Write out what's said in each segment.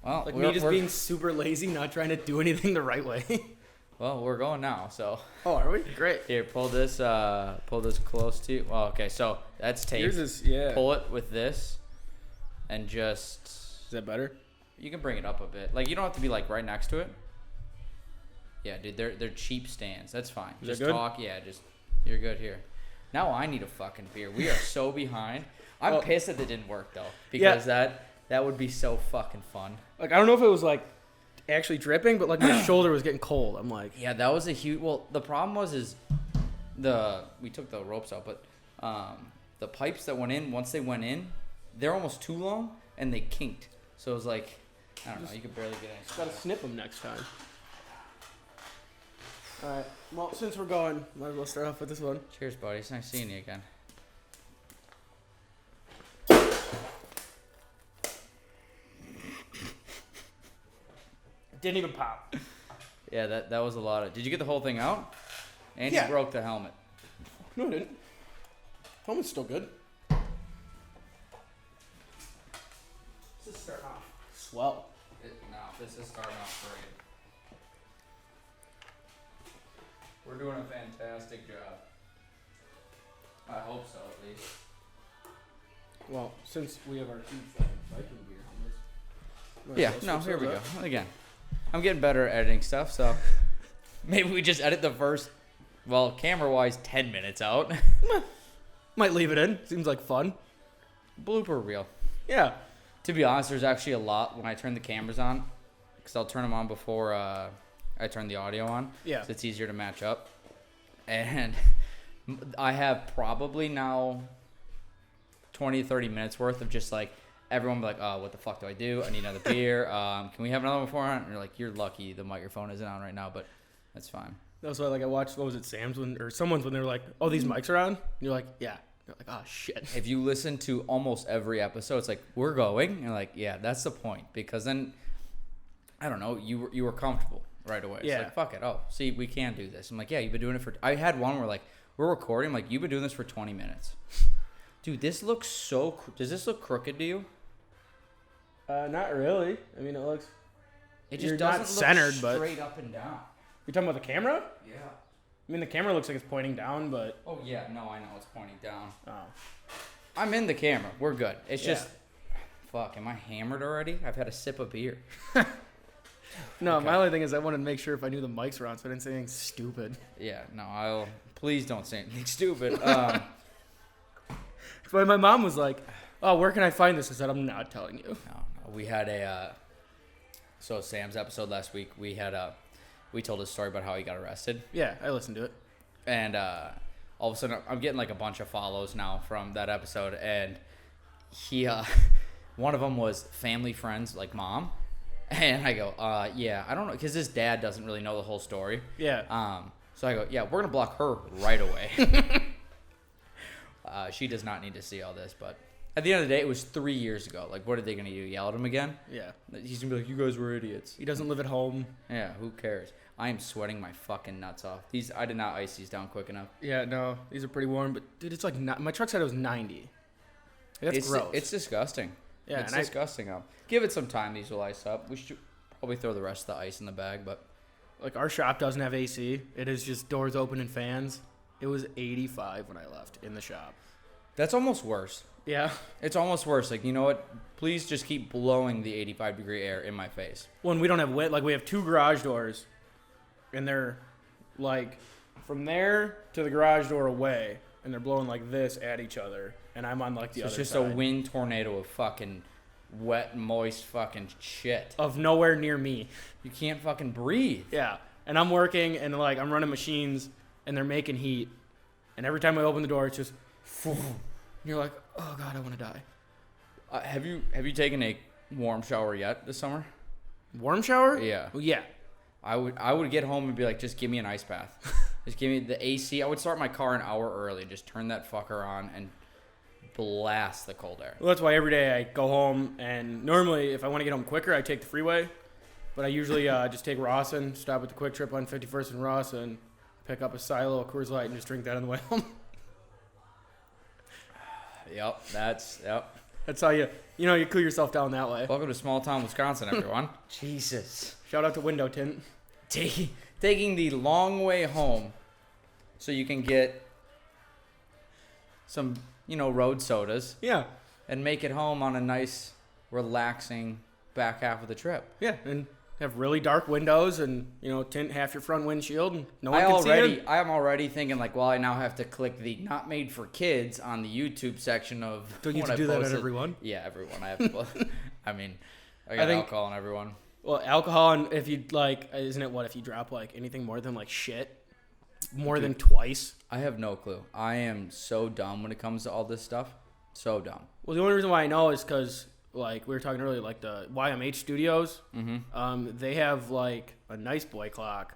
Well, Like me just being super lazy, not trying to do anything the right way. Well, we're going now, so. Oh, are we? Great. Here, pull this close to you. Well, okay, so that's tape. Yours is, yeah. Pull it with this, and just. Is that better? You can bring it up a bit. Like, you don't have to be, like, right next to it. Yeah, dude, they're cheap stands. That's fine. Is just that good? talk. Yeah, you're good here. Now I need a fucking beer. We are so behind. I'm pissed that it didn't work, though, because that would be so fucking fun. Like, I don't know if it was, like, actually dripping, but, like, my shoulder was getting cold. I'm like... Yeah, that was a huge... Well, the problem was we took the ropes out, but the pipes that went in, once they went in, they're almost too long, and they kinked. So it was like, I don't know, you could barely get any. Just gotta snip them next time. Alright, well, since we're going, might as well start off with this one. Cheers, buddy. It's nice seeing you again. Didn't even pop. Yeah, that was a lot of... Did you get the whole thing out? And Yeah. you broke the helmet. No, I didn't. Helmet's still good. This is starting off swell. No, this is starting off great. We're doing a fantastic job. I hope so, at least. Well, since we have our two fucking Viking beer helmets. Yeah, no, here we go. Again, I'm getting better at editing stuff, so maybe we just edit the first, well, camera-wise, 10 minutes out. Might leave it in. Seems like fun. Blooper reel. Yeah. To be honest, there's actually a lot when I turn the cameras on, because I'll turn them on before I turn the audio on. Yeah. So it's easier to match up. And I have probably now 20, 30 minutes worth of just like, everyone be like, oh, what the fuck do I do? I need another beer. Can we have another one before? And you're like, you're lucky the microphone isn't on right now, but that's fine. That's why, like, I watched, what was it, Sam's or someone's when they were like, oh, these mics are on? And you're like, yeah. You're like, oh, shit. If you listen to almost every episode, it's like, we're going. And you're like, yeah, that's the point. Because then, I don't know, you were comfortable right away. Yeah. It's like, fuck it. Oh, see, we can do this. I'm like, yeah, you've been doing it for... I had one where, like, we're recording. I'm like, you've been doing this for 20 minutes. Dude, this looks so... Does this look crooked to you? Not really. I mean, it looks... It just You're doesn't not look centered, but... straight up and down. You're talking about the camera? Yeah. I mean, the camera looks like it's pointing down, but... Oh, yeah. No, I know. It's pointing down. Oh. I'm in the camera. We're good. It's Yeah. just... Fuck, am I hammered already? I've had a sip of beer. No, Okay. my only thing is I wanted to make sure if I knew the mics were on so I didn't say anything stupid. Yeah, no, please don't say anything stupid. But my mom was like, oh, where can I find this? I said, I'm not telling you. No, we had so Sam's episode last week, we told a story about how he got arrested. Yeah, I listened to it. And all of a sudden, I'm getting like a bunch of follows now from that episode. And he, one of them was family friends, like mom. And I go, yeah, I don't know, because his dad doesn't really know the whole story. Yeah. So I go, yeah, we're going to block her right away. She does not need to see all this, but at the end of the day, it was 3 years ago. Like, what are they going to do? Yell at him again? Yeah. He's going to be like, you guys were idiots. He doesn't live at home. Yeah, who cares? I am sweating my fucking nuts off. I did not ice these down quick enough. Yeah, no, these are pretty warm, but dude, it's like my truck said it was 90. That's gross. It's disgusting. Yeah, it's disgusting. Give it some time. These will ice up. We should probably throw the rest of the ice in the bag, but like our shop doesn't have AC. It is just doors open and fans. It was 85 when I left in the shop. that's almost worse. Yeah. It's almost worse. Like, you know what? Please just keep blowing the 85-degree air in my face. When we don't have wind, like we have two garage doors, and they're like from there to the garage door away, and they're blowing like this at each other, and I'm on like the other side. It's just a wind tornado of fucking wet, moist fucking shit. Of nowhere near me. You can't fucking breathe. Yeah. And I'm working, and like I'm running machines, and they're making heat, and every time I open the door, it's just, and you're like, oh god, I want to die. Have you taken a warm shower yet this summer? Warm shower? Yeah. Well, yeah. I would get home and be like, just give me an ice bath. Just give me the AC. I would start my car an hour early, just turn that fucker on and blast the cold air. Well, that's why every day I go home, and normally if I want to get home quicker, I take the freeway. But I usually just take Rawson, stop at the Quick Trip on 51st and Rawson, pick up a silo of Coors Light, and just drink that on the way home. Yep. That's how you cool yourself down that way. Welcome to small town Wisconsin, everyone. Jesus. Shout out to Window Tint. Taking the long way home so you can get some, road sodas. Yeah. And make it home on a nice, relaxing back half of the trip. Yeah, and have really dark windows and, tint half your front windshield and no one can see it. I am already thinking, I now have to click the not made for kids on the YouTube section of Don't you have to do that on everyone? Yeah, everyone. I have to. I mean, I got alcohol on everyone. Well, alcohol, and if you, isn't it if you drop, anything more than, shit? More than twice? I have no clue. I am so dumb when it comes to all this stuff. So dumb. Well, the only reason why I know is because, we were talking earlier, the YMH studios, they have, a nice boy clock.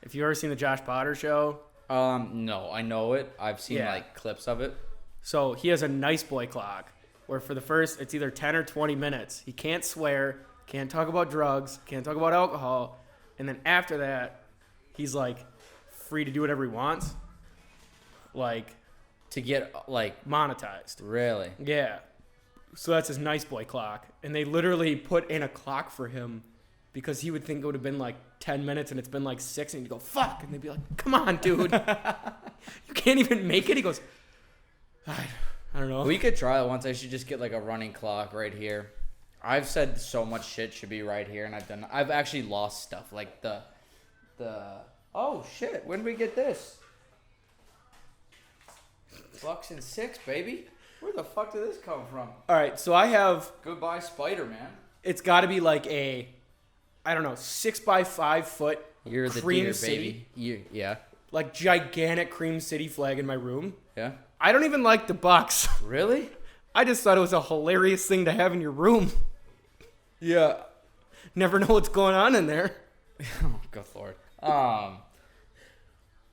If you ever seen the Josh Potter show? No, I know it. I've seen, clips of it. So he has a nice boy clock where for the first, it's either 10 or 20 minutes. He can't swear, can't talk about drugs, can't talk about alcohol. And then after that, he's, free to do whatever he wants. To get, monetized. Really? Yeah. So that's his nice boy clock. And they literally put in a clock for him because he would think it would have been 10 minutes and it's been 6 and he'd go, fuck. And they'd be like, come on, dude. You can't even make it. He goes, I don't know. We could try it once. I should just get a running clock right here. I've said so much shit should be right here, and I've actually lost stuff oh shit, when did we get this? Bucks and 6, baby. Where the fuck did this come from? All right, so I have... Goodbye, Spider-Man. It's got to be a, 6 by 5 foot You're the Cream deer, City. baby. Yeah. Gigantic Cream City flag in my room. Yeah. I don't even like the Bucks. Really? I just thought it was a hilarious thing to have in your room. Yeah. Never know what's going on in there. Oh, good Lord.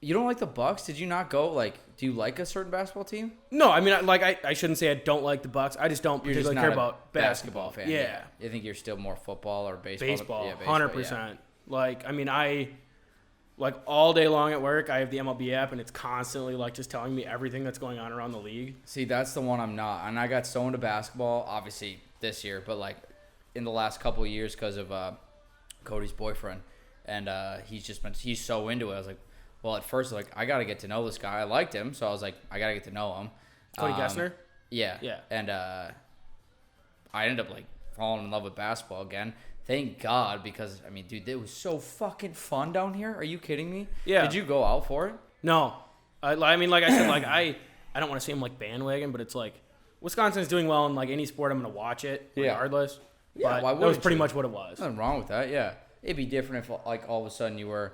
You don't like the Bucks? Did you not go? Do you like a certain basketball team? No, I mean, I shouldn't say I don't like the Bucks. I just don't particularly care about basketball. Fan. Yeah. You think you're still more football or baseball? Baseball, yeah, 100%. Yeah. All day long at work, I have the MLB app, and it's constantly, just telling me everything that's going on around the league. See, that's the one I'm not. And I got so into basketball, obviously, this year, but, in the last couple of years because of Cody's boyfriend. And he's so into it. I was like, well, at first, I got to get to know this guy. I liked him, so I was like, I got to get to know him. Cody Gessner? Yeah. Yeah. And I ended up, falling in love with basketball again. Thank God, because, dude, it was so fucking fun down here. Are you kidding me? Yeah. Did you go out for it? No. I said, I don't want to say I'm, bandwagon, but it's, Wisconsin's doing well in, any sport. I'm going to watch it regardless. Yeah, but that was pretty much what it was. Nothing wrong with that, yeah. It'd be different if, all of a sudden you were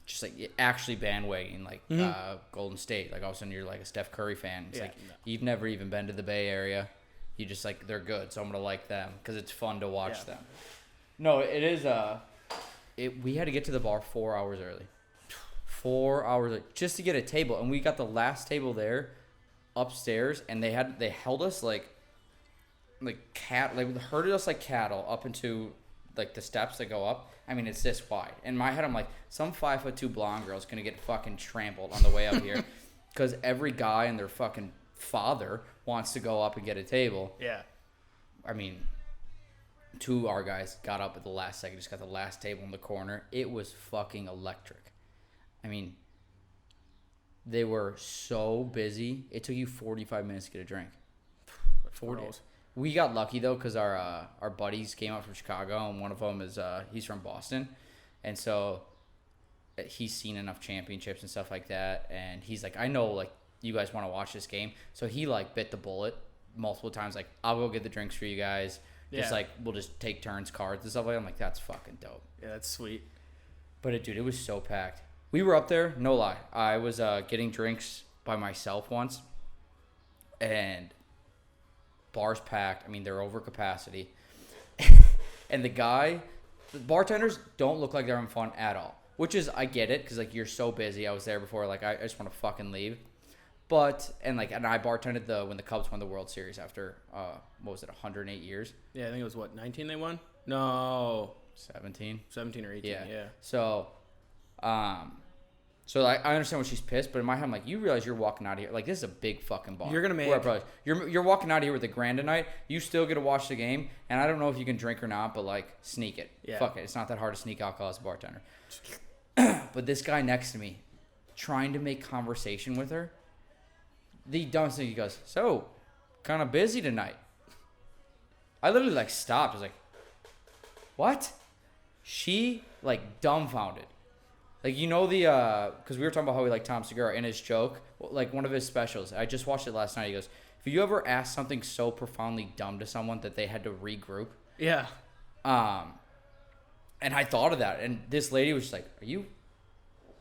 just, actually bandwagoning, Golden State. All of a sudden you're, a Steph Curry fan. It's you've never even been to the Bay Area. You just, they're good, so I'm going to like them because it's fun to watch them. No, it is, we had to get to the bar 4 hours early. 4 hours just to get a table. And we got the last table there upstairs, and they held us, herded us like cattle up into the steps that go up. It's this wide. In my head, I'm like, some 5'2" blonde girl's gonna get fucking trampled on the way up here, because every guy and their fucking father wants to go up and get a table. Yeah. 2 of our guys got up at the last second, just got the last table in the corner. It was fucking electric. They were so busy. It took you 45 minutes to get a drink. 40. We got lucky though, because our buddies came out from Chicago, and one of them is he's from Boston, and so he's seen enough championships and stuff like that, and he's like, I know you guys want to watch this game, so he bit the bullet multiple times. I'll go get the drinks for you guys. Just we'll just take turns, cards and stuff like that. I'm like, that's fucking dope. Yeah, that's sweet. But dude, it was so packed. We were up there, no lie. I was getting drinks by myself once, and bar's packed. They're over capacity. And the bartenders don't look like they're having fun at all. Which is, I get it, because you're so busy. I was there before. I just want to fucking leave. But and I bartended when the Cubs won the World Series after 108 years. Yeah, I think it was 19 they won. No, 17 or 18. Yeah. So, So I understand when she's pissed, but in my head, I'm like, you realize you're walking out of here. Like, this is a big fucking bar. You're gonna make. You're walking out of here with $1,000 a night. You still get to watch the game, and I don't know if you can drink or not, but like, sneak it. Yeah. Fuck it. It's not that hard to sneak alcohol as a bartender. But this guy next to me, trying to make conversation with her, the dumbest thing, he goes, so, kind of busy tonight. I literally like stopped. I was like, what? She like dumbfounded. Like, you know, because we were talking about how we like Tom Segura in his joke, like one of his specials. I just watched it last night. He goes, "Have you ever asked something so profoundly dumb to someone that they had to regroup?" Yeah. And I thought of that. And this lady was just like, "Are you?"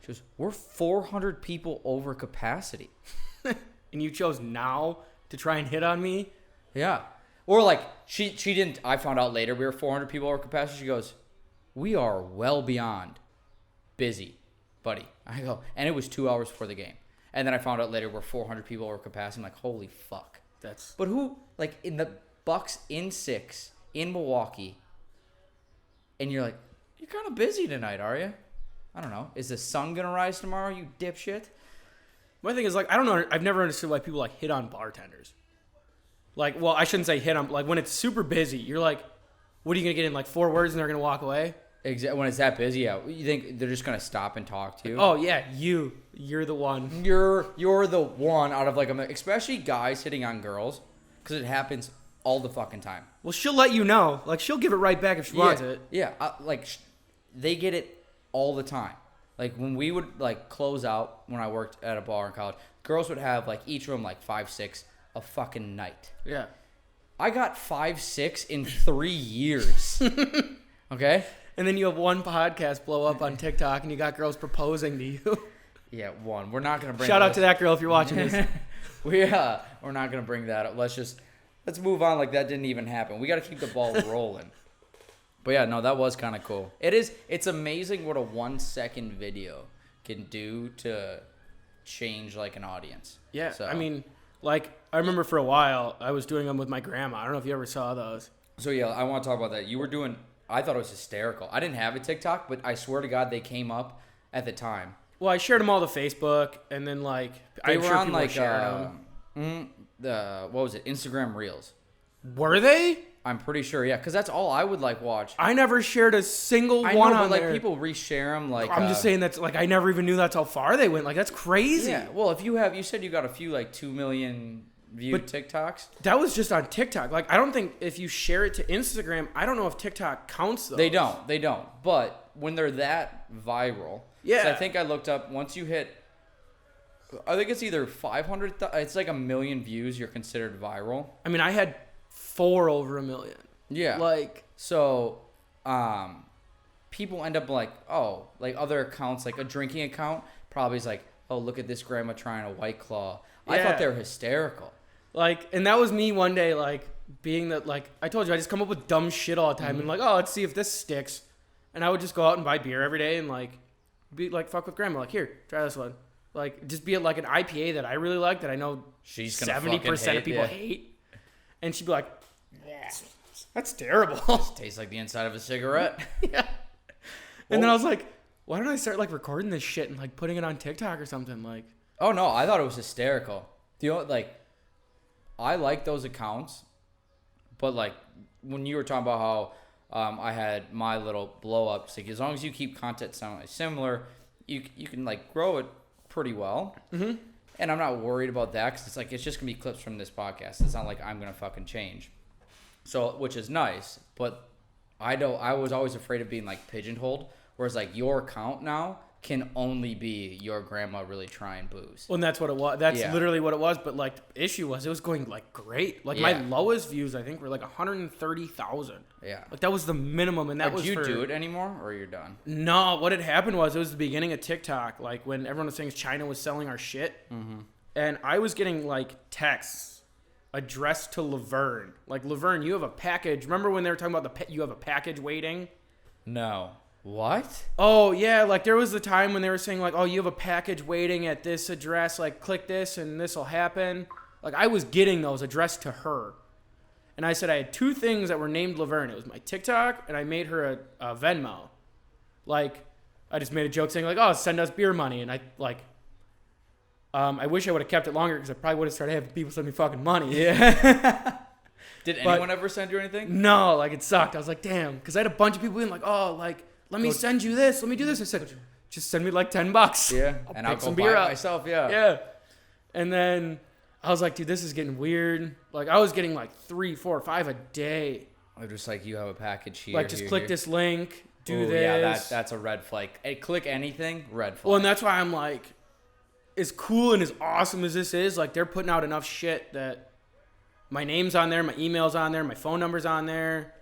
She goes, "We're 400 people over capacity." And you chose now to try and hit on me? Yeah. Or like she didn't. I found out later we were 400 people over capacity. She goes, "We are well beyond busy, buddy." I go, and it was 2 hours before the game. And then I found out later we're 400 people over capacity. I'm like, holy fuck. But who, like, in the Bucks in 6 in Milwaukee, and you're like, you're kind of busy tonight, are you? I don't know. Is the sun gonna rise tomorrow, you dipshit? My thing is, like, I don't know. I've never understood why people like hit on bartenders. Like, well, I shouldn't say hit on. Like, when it's super busy, you're like, what are you gonna get in like 4 words and they're gonna walk away? Exactly. When it's that busy, yeah. You think they're just gonna stop and talk to you? Oh yeah, you're the one. You're the one out of like especially guys hitting on girls, because it happens all the fucking time. Well, she'll let you know. Like, she'll give it right back if she wants it. Yeah. They get it all the time. Like, when we would like close out when I worked at a bar in college, girls would have like each room like 5, 6 a fucking night. Yeah. I got 5, 6 in 3 years. Okay. And then you have one podcast blow up on TikTok, and you got girls proposing to you. Yeah, one. We're not gonna bring. Shout out to that girl if you're watching this. We're not gonna bring that up. Let's move on. Like that didn't even happen. We got to keep the ball rolling. But yeah, no, that was kind of cool. It's amazing what a 1 second video can do to change like an audience. Yeah, So, I mean, like, I remember for a while I was doing them with my grandma. I don't know if you ever saw those. So yeah, I want to talk about that. You were doing. I thought it was hysterical. I didn't have a TikTok, but I swear to God, they came up at the time. Well, I shared them all to Facebook, and then like They I'm were sure on people like shared them. what was it? Instagram Reels. Were they? I'm pretty sure, yeah, because that's all I would like watch. I never shared a single I one know, on but like there. people reshare them. Like I'm just saying that's like I never even knew that's how far they went. Like, that's crazy. Yeah. Well, if you said you got a few like 2 million viewed TikToks. That was just on TikTok. Like, I don't think if you share it to Instagram, I don't know if TikTok counts those. They don't. But when they're that viral, yeah. So I think I looked up once you hit. I think it's either 500. It's like 1 million views. You're considered viral. I mean, I had 4 over 1 million. Yeah. Like, so, people end up like, oh, like other accounts, like a drinking account, probably is like, oh, look at this grandma trying a White Claw. I thought they were hysterical. Like, and that was me one day, like, being that, like, I told you, I just come up with dumb shit all the time. And like, oh, let's see if this sticks. And I would just go out and buy beer every day and like, be like, fuck with grandma. Like, here, try this one. Like, just be it like an IPA that I really like that I know She's gonna 70% of people hate. And she'd be like, yeah, that's terrible. Tastes like the inside of a cigarette. Yeah. And then I was like, why don't I start like recording this shit and like putting it on TikTok or something? Like, oh no, I thought it was hysterical. I like those accounts, but like when you were talking about how I had my little blow ups, like as long as you keep content similar, you can like grow it pretty well. Mm-hmm. And I'm not worried about that because it's like it's just gonna be clips from this podcast. It's not like I'm gonna fucking change. So, which is nice, but I was always afraid of being like pigeonholed. Whereas like your account now can only be your grandma really trying booze. well, and that's what it was. That's literally what it was. But like the issue was it was going like great. Like my lowest views I think were like 130,000. Yeah. Like that was the minimum, and that was. Did you do it anymore, or you're done? No, what had happened was it was the beginning of TikTok, like when everyone was saying China was selling our shit, and I was getting like texts addressed to Laverne. Like, Laverne, you have a package. Remember when they were talking about you have a package waiting? No. What? Oh, yeah. Like, there was the time when they were saying, like, oh, you have a package waiting at this address. Like, click this and this will happen. Like, I was getting those addressed to her. And I said I had 2 things that were named Laverne. It was my TikTok, and I made her a Venmo. Like, I just made a joke saying like, oh, send us beer money. And I wish I would have kept it longer because I probably would have started having people send me fucking money. Yeah. Did anyone ever send you anything? No, like it sucked. I was like, damn. Because I had a bunch of people being like, oh, like, let me send you this. Let me do this. I said, just send me like $10. Yeah. I'll go buy it myself. Yeah. Yeah. And then I was like, dude, this is getting weird. Like I was getting like 3, 4, 5 a day. Or just like you have a package here. Like just click this link, do this. Yeah, that's a red flag. Hey, click anything, red flag. Well, and that's why I'm like, as cool and as awesome as this is, like they're putting out enough shit that my name's on there, my email's on there, my phone number's on there,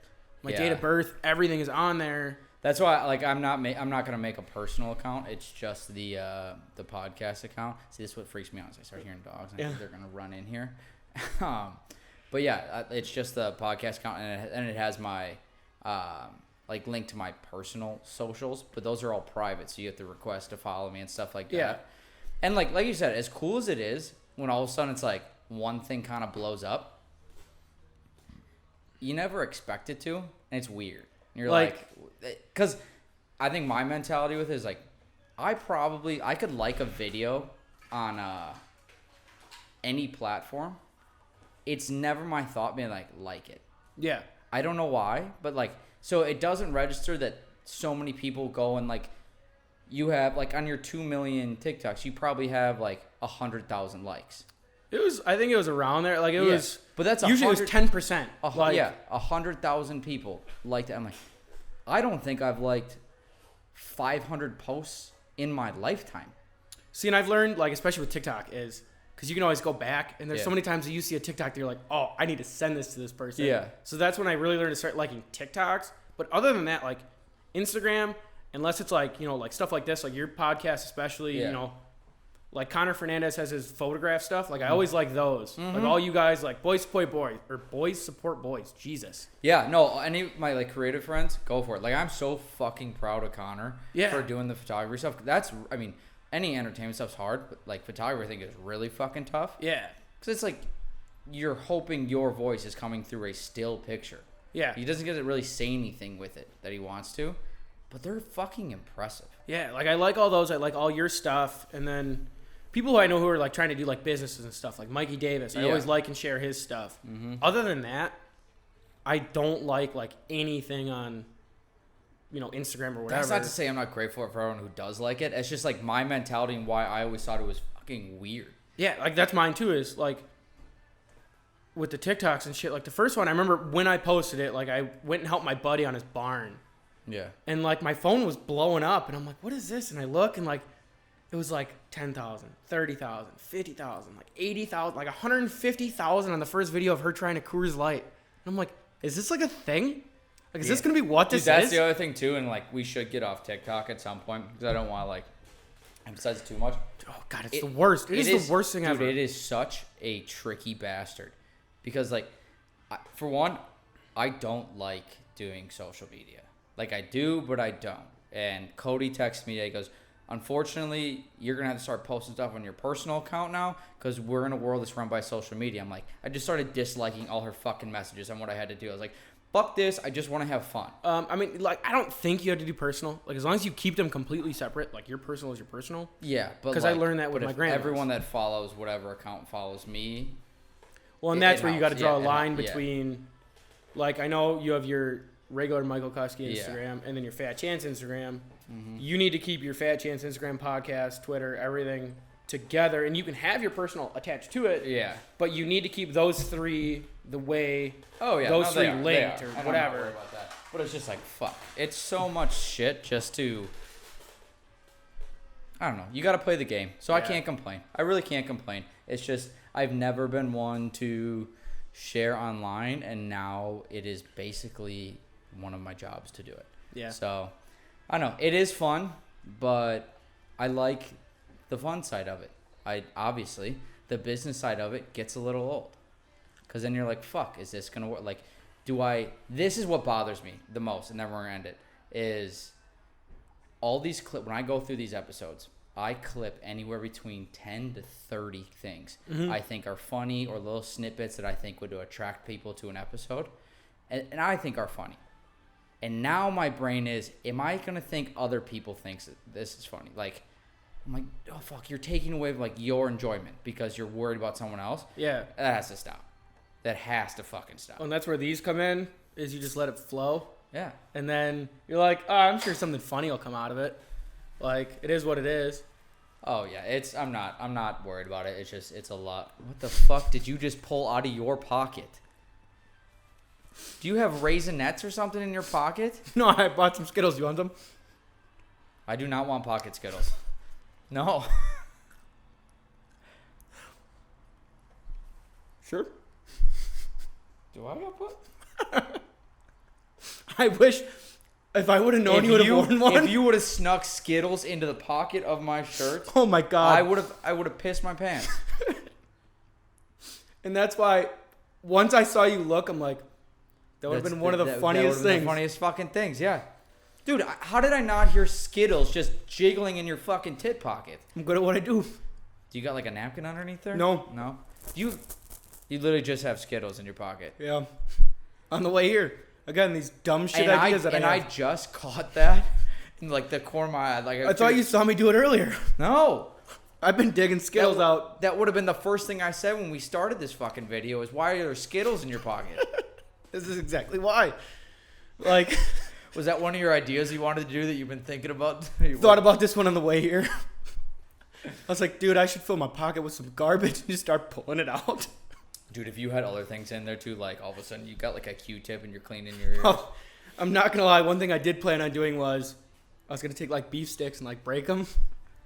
my date of birth, everything is on there. That's why, like, I'm not gonna make a personal account. It's just the podcast account. See, this is what freaks me out. Is I start hearing dogs, and I think they're gonna run in here. But yeah, it's just the podcast account, and it has my like link to my personal socials. But those are all private, so you have to request to follow me and stuff like that. Yeah. And like you said, as cool as it is, when all of a sudden it's like one thing kind of blows up, you never expect it to, and it's weird. You're like, because I think my mentality with it is like, I could like a video on any platform. It's never my thought being like it. Yeah. I don't know why, but like, so it doesn't register that so many people go and like, you have like on your 2 million TikToks, you probably have like 100,000 likes. I think it was around there. Like it was, but that's usually it was 10%. Like, 100,000 people liked it. I'm like, I don't think I've liked 500 posts in my lifetime. See, and I've learned, like, especially with TikTok, is because you can always go back, and there's so many times that you see a TikTok that you're like, oh, I need to send this to this person. Yeah. So that's when I really learned to start liking TikToks. But other than that, like Instagram, unless it's like, you know, like stuff like this, like your podcast especially, you know, like Connor Fernandez has his photograph stuff. Like I always like those. Like all you guys, like boys support boys or boys support boys. Jesus. Yeah, no, any of my like creative friends, go for it. Like I'm so fucking proud of Connor for doing the photography stuff. I mean, any entertainment stuff's hard, but like photography I think is really fucking tough. Yeah. Because it's like you're hoping your voice is coming through a still picture. Yeah. He doesn't get to really say anything with it that he wants to, but they're fucking impressive. Yeah, like I like all those. I like all your stuff, and then people who I know who are like trying to do like businesses and stuff, like Mikey Davis. I always like and share his stuff. Other than that, I don't like anything on, you know, Instagram or whatever. That's not to say I'm not grateful for everyone who does like it. It's just like my mentality and why I always thought it was fucking weird. Yeah, like that's mine too. Is like with the TikToks and shit. Like the first one, I remember when I posted it, like I went and helped my buddy on his barn. Yeah. And like my phone was blowing up, and I'm like, what is this? And I look, and like it was like 10,000, 30,000, 50,000, like 80,000, like 150,000 on the first video of her trying to Coors Light. And I'm like, is this like a thing? Like, is this going to be what this is? That's the other thing too. And like, we should get off TikTok at some point because I don't want to like emphasize it too much. Oh God, it's the worst. It is the worst thing ever. Dude, it is such a tricky bastard because like, for one, I don't like doing social media. Like I do, but I don't. And Cody texts me, he goes, unfortunately, you're going to have to start posting stuff on your personal account now because we're in a world that's run by social media. I'm like, I just started disliking all her fucking messages and what I had to do. I was like, fuck this. I just want to have fun. I mean, like, I don't think you have to do personal. Like, as long as you keep them completely separate, like, your personal is your personal. Yeah, but because I learned that with my grandma. Everyone that follows whatever account follows me. Well, and that's where you got to draw a line between, like, I know you have your regular Michael Kuski Instagram and then your Fat Chance Instagram. You need to keep your Fat Chance Instagram, podcast, Twitter, everything together, and you can have your personal attached to it. Yeah. But you need to keep those three the way those three linked or whatever. I'm not worried about that. But it's just like, fuck. It's so much shit just to, I don't know. You got to play the game. So I can't complain. I really can't complain. It's just I've never been one to share online, and now it is basically one of my jobs to do it. Yeah. So I don't know. It is fun, but I like the fun side of it. Obviously the business side of it gets a little old, because then you're like, fuck, is this gonna work? Like, this is what bothers me the most, and then we're gonna end it, is all these when I go through these episodes, I clip anywhere between 10 to 30 things I think are funny, or little snippets that I think would attract people to an episode, and I think are funny. And now my brain is, am I going to think other people think this is funny? Like, I'm like, oh, fuck, you're taking away, like, your enjoyment because you're worried about someone else? Yeah. That has to stop. That has to fucking stop. And that's where these come in, is you just let it flow. Yeah. And then you're like, oh, I'm sure something funny will come out of it. Like, it is what it is. Oh, yeah. I'm not worried about it. It's a lot. What the fuck did you just pull out of your pocket? Do you have Raisinets or something in your pocket? No, I bought some Skittles. You want them? I do not want pocket Skittles. No. Sure. Do I got put? I wish if I would have known you would have worn one. If you would have snuck Skittles into the pocket of my shirt, oh my God, I would have pissed my pants. And that's why once I saw you look, I'm like, that would have been one of the funniest things. The funniest fucking things, yeah. Dude, how did I not hear Skittles just jiggling in your fucking tit pocket? I'm good at what I do. Do you got like a napkin underneath there? No. No? You literally just have Skittles in your pocket. Yeah. On the way here. Again, these dumb shit ideas that I have. I just caught that in like the corner of my eye. Like, I thought you saw me do it earlier. No. I've been digging Skittles out. That would have been the first thing I said when we started this fucking video is, why are there Skittles in your pocket? This is exactly why. Like, was that one of your ideas you wanted to do that you've been thinking about? Thought about this one on the way here. I was like, dude, I should fill my pocket with some garbage and just start pulling it out. Dude, if you had other things in there too, like all of a sudden you got like a Q-tip and you're cleaning your ears. Oh, I'm not gonna lie. One thing I did plan on doing was I was gonna take like beef sticks and like break them.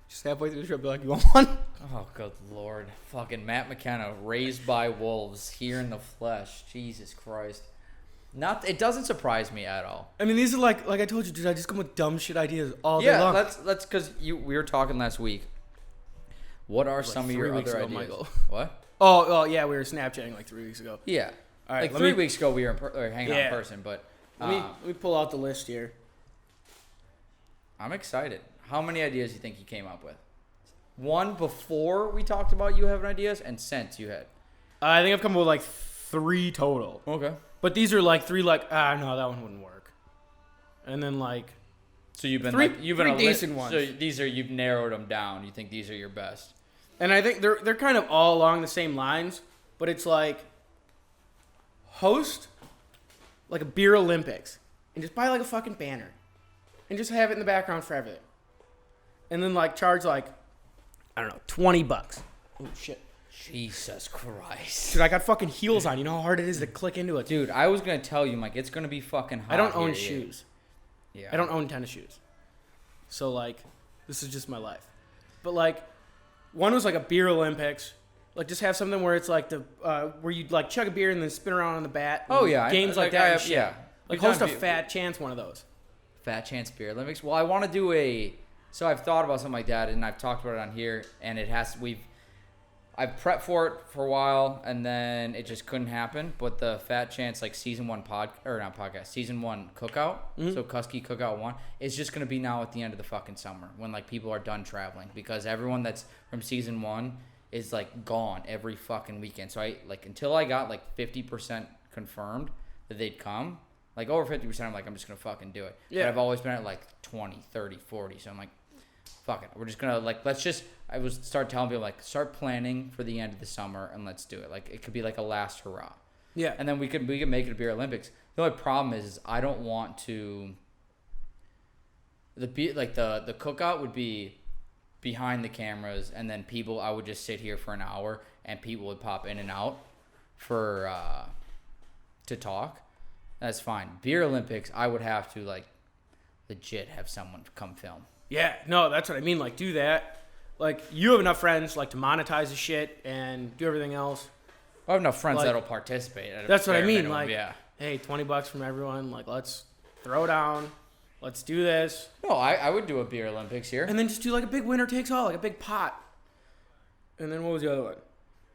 Just halfway through the trip, be like, you want one? Oh, good Lord. Fucking Matt McKenna, raised by wolves, here in the flesh. Jesus Christ. It doesn't surprise me at all. I mean, these are like I told you, dude, I just come with dumb shit ideas all day long. Yeah, let's because we were talking last week. What are some of your other ideas? Michael. What? Oh, yeah, we were Snapchatting like 3 weeks ago. Yeah. All right, like 3 weeks ago we were hanging out in person, but let me pull out the list here. I'm excited. How many ideas do you think you came up with? One before we talked about you having ideas, and since you had. I think I've come up with like 3 total. Okay. But these are like 3 like, no, that one wouldn't work. And then like. So you've been three decent ones. So you've narrowed them down. You think these are your best. And I think they're kind of all along the same lines, but it's like host like a beer Olympics and just buy like a fucking banner and just have it in the background for everything. And then like charge like, I don't know, $20. Oh shit. Jesus Christ. Dude, I got fucking heels on. You know how hard it is to click into it? Dude, I was going to tell you, Mike, it's going to be fucking hot. I don't own here. shoes. Yeah. I don't own tennis shoes. So like, this is just my life. But like, one was like a beer Olympics. Like just have something where it's like the where you like chug a beer and then spin around on the bat. Oh yeah, games like that. And shit. Yeah, like host a Fat Chance one of those. Fat Chance Beer Olympics. Well, I want to do so I've thought about something like that, and I've talked about it on here, and I've prepped for it for a while, and then it just couldn't happen. But the Fat Chance like season 1 season 1 cookout. Mm-hmm. So Kusky Cookout 1 is just gonna be now at the end of the fucking summer when like people are done traveling, because everyone that's from season 1 is like gone every fucking weekend. So I like until I got like 50% confirmed that they'd come, like over 50%, I'm like, I'm just gonna fucking do it. Yeah. But I've always been at like 20, 30, 40. So I'm like, fuck it. We're just gonna like I would start telling people like start planning for the end of the summer and let's do it. Like it could be like a last hurrah. Yeah. And then we could make it a beer Olympics. The only problem is I don't want to. The cookout would be behind the cameras, and then I would just sit here for an hour, and people would pop in and out for to talk. That's fine. Beer Olympics, I would have to like legit have someone come film. Yeah, no, that's what I mean. Like, do that. Like, you have enough friends like to monetize the shit and do everything else. I have enough friends that'll participate. That's what I mean. Minimum, like, yeah. Hey, $20 from everyone. Like, let's throw down. Let's do this. No, I would do a beer Olympics here. And then just do like a big winner takes all, like a big pot. And then what was the other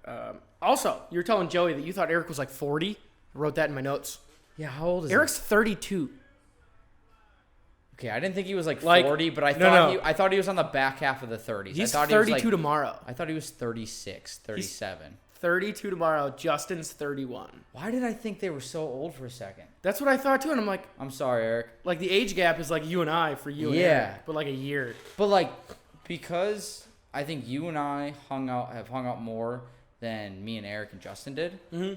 one? Also, you were telling Joey that you thought Eric was like 40. I wrote that in my notes. Yeah, how old is he? Eric's 32. Okay, I didn't think he was like 40, but I thought he was on the back half of the 30s. He's I thought 32 he was like, tomorrow. I thought he was 36, 37. 32 tomorrow. Justin's 31. Why did I think they were so old for a second? That's what I thought too, and I'm like, I'm sorry, Eric. like the age gap is like you and I for you and Eric, but like a year. But like, because I think you and I have hung out more than me and Eric and Justin did. Mm-hmm.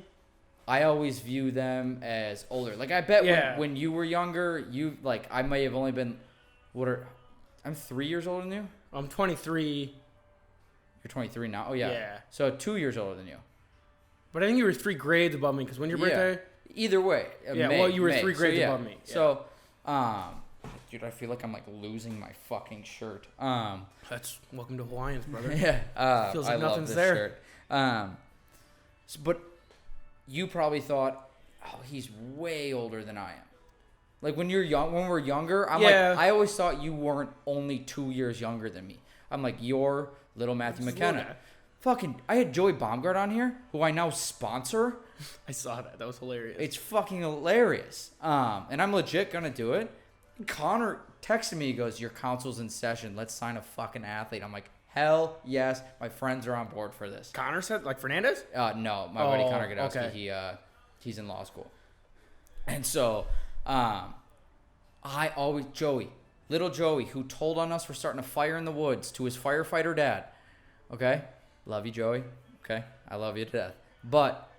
I always view them as older. Like I bet when you were younger, I may have only been, I'm 3 years older than you. I'm 23. You're 23 now. Oh yeah. Yeah. So 2 years older than you. But I think you were 3 grades above me because when's your birthday? Either way. You were 3 grades above me. Yeah. So, dude, I feel like I'm like losing my fucking shirt. That's welcome to Hawaiians, brother. Yeah. Feels like I nothing's love this there. shirt. But you probably thought, oh, he's way older than I am. Like when we're younger, I always thought you weren't only 2 years younger than me. I'm like, you're little Matthew McKenna. Fucking, I had Joey Baumgart on here, who I now sponsor. I saw that. That was hilarious. It's fucking hilarious. And I'm legit gonna do it. Connor texted me, he goes, your council's in session. Let's sign a fucking athlete. I'm like, hell yes. My friends are on board for this. Connor said, like Fernandez? No, my buddy Connor Godowski. Okay. He's in law school. And so, little Joey, who told on us for starting a fire in the woods to his firefighter dad. Okay? Love you, Joey. Okay? I love you to death. But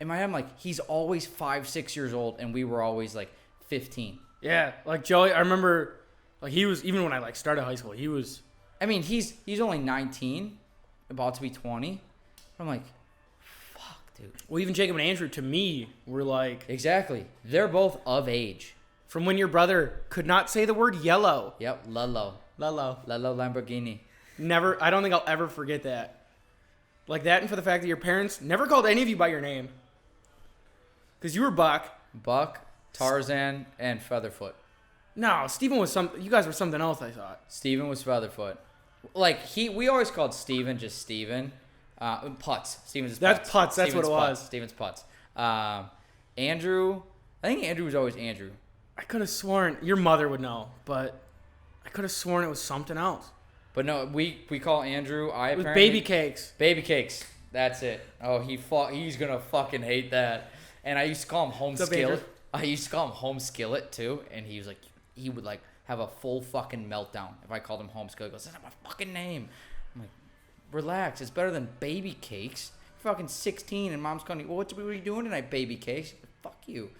in my head, I'm like, he's always 5, 6 years old, and we were always like 15. Yeah, like Joey, I remember, like he was, even when I like started high school, he was. I mean, he's only 19, about to be 20. I'm like, fuck, dude. Well, even Jacob and Andrew, to me, were like. Exactly. They're both of age. From when your brother could not say the word yellow. Yep, Lalo Lamborghini. Never, I don't think I'll ever forget that. Like that, and for the fact that your parents never called any of you by your name. Because you were Buck, Tarzan, and Featherfoot. No, Steven was you guys were something else, I thought. Steven was Featherfoot. Like, we always called Steven just Steven. Putz. Steven's Putz. That's Putz, that's what it was. Steven's Putz. Andrew, I think Andrew was always Andrew. I could have sworn, your mother would know, but I could have sworn it was something else. But no, we call Andrew, it was Baby Cakes. Baby Cakes. That's it. Oh, he's going to fucking hate that. And I used to call him Home Skillet. I used to call him Home Skillet, too. And he was like, he would like have a full fucking meltdown if I called him Home Skillet. He goes, that's not my fucking name. I'm like, relax. It's better than Baby Cakes. You're fucking 16 and mom's calling you, well, what are you doing tonight, Baby Cakes? Fuck you.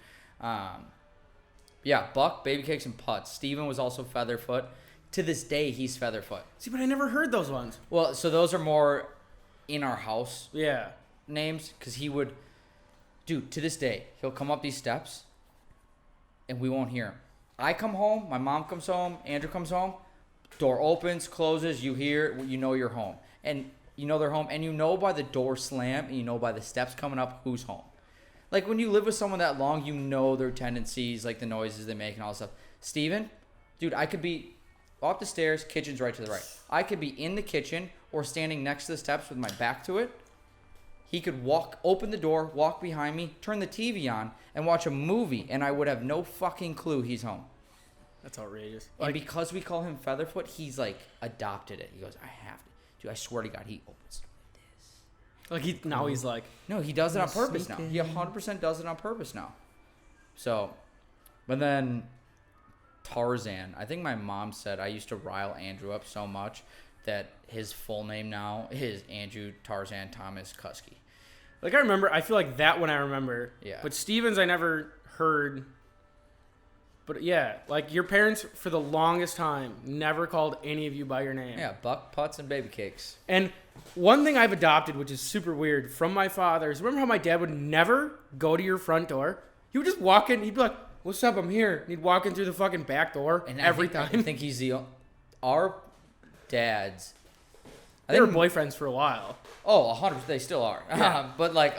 Yeah, Buck, Baby Cakes, and Putz. Steven was also Featherfoot. To this day, he's Featherfoot. See, but I never heard those ones. Well, so those are more in our house names, because he would, dude, to this day, he'll come up these steps, and we won't hear him. I come home, my mom comes home, Andrew comes home, door opens, closes, you hear, you know you're home. And you know they're home, and you know by the door slam, and you know by the steps coming up who's home. Like, when you live with someone that long, you know their tendencies, like the noises they make and all that stuff. Steven, dude, I could be up the stairs, kitchen's right to the right. I could be in the kitchen or standing next to the steps with my back to it. He could open the door, walk behind me, turn the TV on, and watch a movie, and I would have no fucking clue he's home. That's outrageous. And because we call him Featherfoot, he's, like, adopted it. He goes, I have to. Dude, I swear to God, he opens like this. Like, he's like... No, he does it on purpose now. He 100% does it on purpose now. So, but then... Tarzan. I think my mom said I used to rile Andrew up so much that his full name now is Andrew Tarzan Thomas Kuski. Like, I feel like that one I remember. Yeah. But Stevens I never heard. But yeah, like your parents for the longest time never called any of you by your name. Yeah, Buck, Putz, and Baby Cakes. And one thing I've adopted, which is super weird, from my father is remember how my dad would never go to your front door? He would just walk in, he'd be like, what's up? I'm here. And he'd walk in through the fucking back door and every time. I think he's our dads. They were boyfriends for a while. Oh, 100%. They still are. Yeah. But like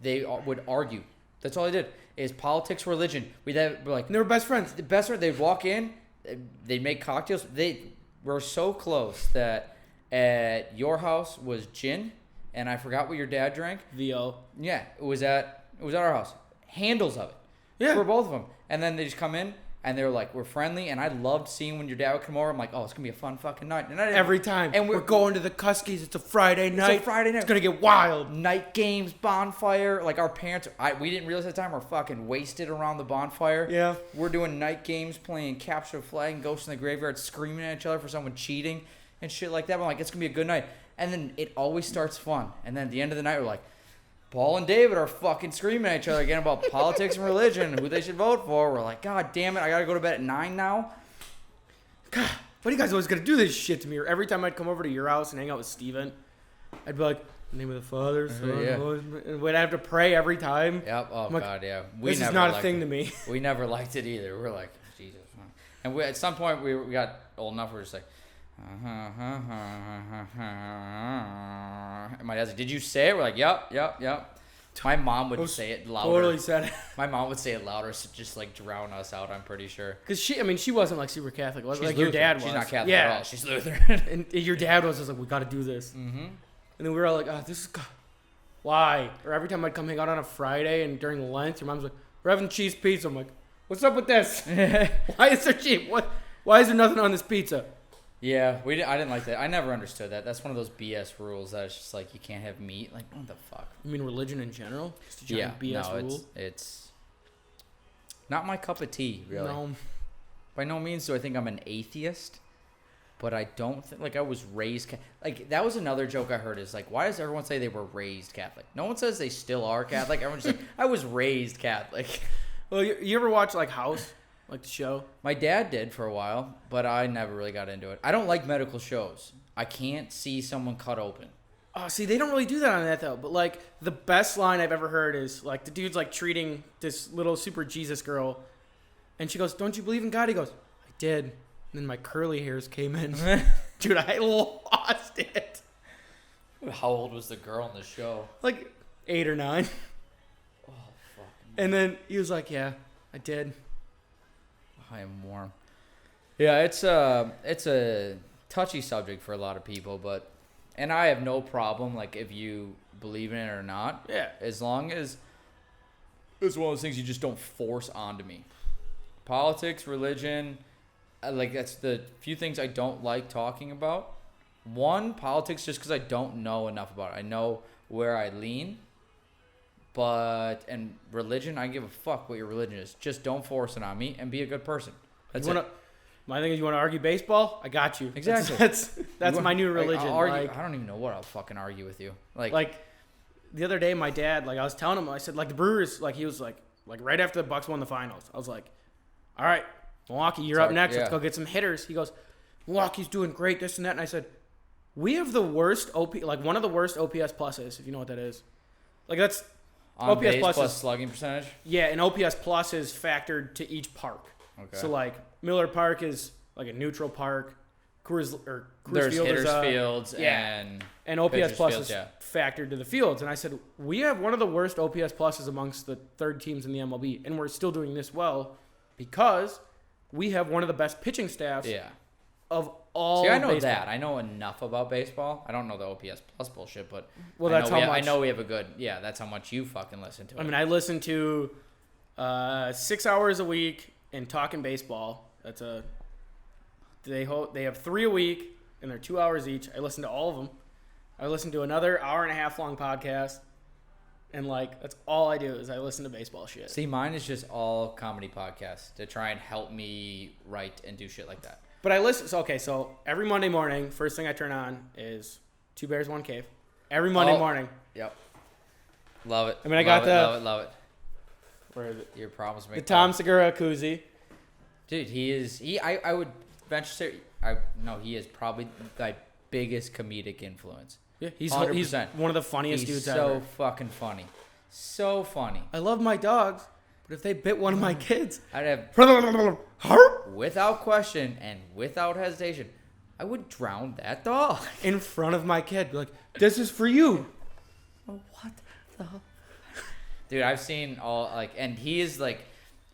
they would argue. That's all they did. Is politics, religion. We're like, and they were best friends. The best friend. They'd walk in. They'd make cocktails. They were so close that at your house was gin, and I forgot what your dad drank. VO. Yeah, it was at our house. Handles of it. Yeah. For both of them. And then they just come in, And they were like, we're friendly, and I loved seeing when your dad would come over. I'm like, oh, it's gonna be a fun fucking night. And every time. And we're going to the Cuskies. It's a Friday night. It's gonna get wild. Night games, bonfire. Like our parents, we didn't realize at the time, we're fucking wasted around the bonfire. Yeah. We're doing night games, playing capture the flag and ghosts in the graveyard, screaming at each other for someone cheating and shit like that. But I'm like, it's gonna be a good night. And then it always starts fun. And then at the end of the night, we're like, Paul and David are fucking screaming at each other again about politics and religion and who they should vote for. We're like, God damn it, I gotta go to bed at 9 now. God, why are you guys always gonna do this shit to me? Or every time I'd come over to your house and hang out with Steven, I'd be like, in the name of the Father, Son, Yeah. Holy Spirit. And we'd have to pray every time. Yep. Oh I'm like, God, yeah. This is not a thing to me. We never liked it either. We're like, Jesus. And at some point we got old enough. We're just like, and my dad's like, did you say it? We're like, yep. My mom would say it louder. Totally said it. My mom would say it louder to just like drown us out. I'm pretty sure. Because she wasn't like super Catholic. Like Lutheran. your dad was. She's not Catholic yeah. at all. She's Lutheran. And your dad was just like, we got to do this. Mm-hmm. And then we were all like, oh, this is why? Or every time I'd come hang out on a Friday and during Lent, your mom's like, we're having cheese pizza. I'm like, what's up with this? Why is there cheese? Why is there nothing on this pizza? Yeah, I didn't like that. I never understood that. That's one of those BS rules that it's just like you can't have meat. Like, what the fuck? You mean religion in general? Just a giant Yeah, BS rule? it's not my cup of tea, really. No. By no means do I think I'm an atheist, but I don't think, like, I was raised, like, that was another joke I heard is, like, why does everyone say they were raised Catholic? No one says they still are Catholic. Everyone's just like, I was raised Catholic. Well, you ever watch, like, House? Like the show? My dad did for a while, but I never really got into it. I don't like medical shows. I can't see someone cut open. Oh, see, they don't really do that on that, though. But, like, the best line I've ever heard is, like, the dude's, like, treating this little super Jesus girl. And she goes, don't you believe in God? He goes, I did. And then my curly hairs came in. Dude, I lost it. How old was the girl in the show? Like, 8 or 9. Oh, fuck. And then he was like, yeah, I did. I am warm. Yeah, it's a touchy subject for a lot of people, and I have no problem, like, if you believe in it or not. Yeah. As long as it's one of those things you just don't force onto me. Politics, religion, like, that's the few things I don't like talking about. One, politics, just because I don't know enough about it. I know where I lean, and religion, I give a fuck what your religion is. Just don't force it on me and be a good person. That's it. My thing is, you want to argue baseball? I got you. Exactly. That's my new religion. I don't even know what I'll fucking argue with you. Like the other day, my dad, like, I was telling him, I said, like, the Brewers, like, he was like right after the Bucks won the finals, I was like, all right, Milwaukee, you're up next. Yeah. Let's go get some hitters. He goes, Milwaukee's doing great, this and that. And I said, we have the worst one of the worst OPS pluses, if you know what that is. Like, that's on OPS base plus slugging percentage. Yeah, and OPS plus is factored to each park. Okay. So, like, Miller Park is like a neutral park. Coors There's Field hitters is fields and OPS plus fields, is factored to the fields. And I said, we have one of the worst OPS pluses amongst the third teams in the MLB, and we're still doing this well because we have one of the best pitching staffs of all. See, I know baseball. that. I know enough about baseball. I don't know the OPS plus bullshit, but I know we have a good. Yeah, that's how much you fucking listen to it. I mean, I listen to 6 hours a week in Talking Baseball. That's they have 3 a week, and they're 2 hours each. I listen to all of them. I listen to another hour and a half long podcast, and, like, that's all I do is I listen to baseball shit. See, mine is just all comedy podcasts to try and help me write and do shit like that. But I listen. So every Monday morning, first thing I turn on is Two Bears, One Cave. Every Monday morning. Yep. Love it. I mean, I got love it. Where is it? Your problems make the Tom Segura koozie. Dude, I would venture to say, he is probably my biggest comedic influence. Yeah, he's one of the funniest dudes ever. He's so fucking funny. So funny. I love my dogs, but if they bit one of my kids, I'd have, without question and without hesitation, I would drown that dog. In front of my kid. Be like, this is for you. What the hell? Dude, I've seen and he is like,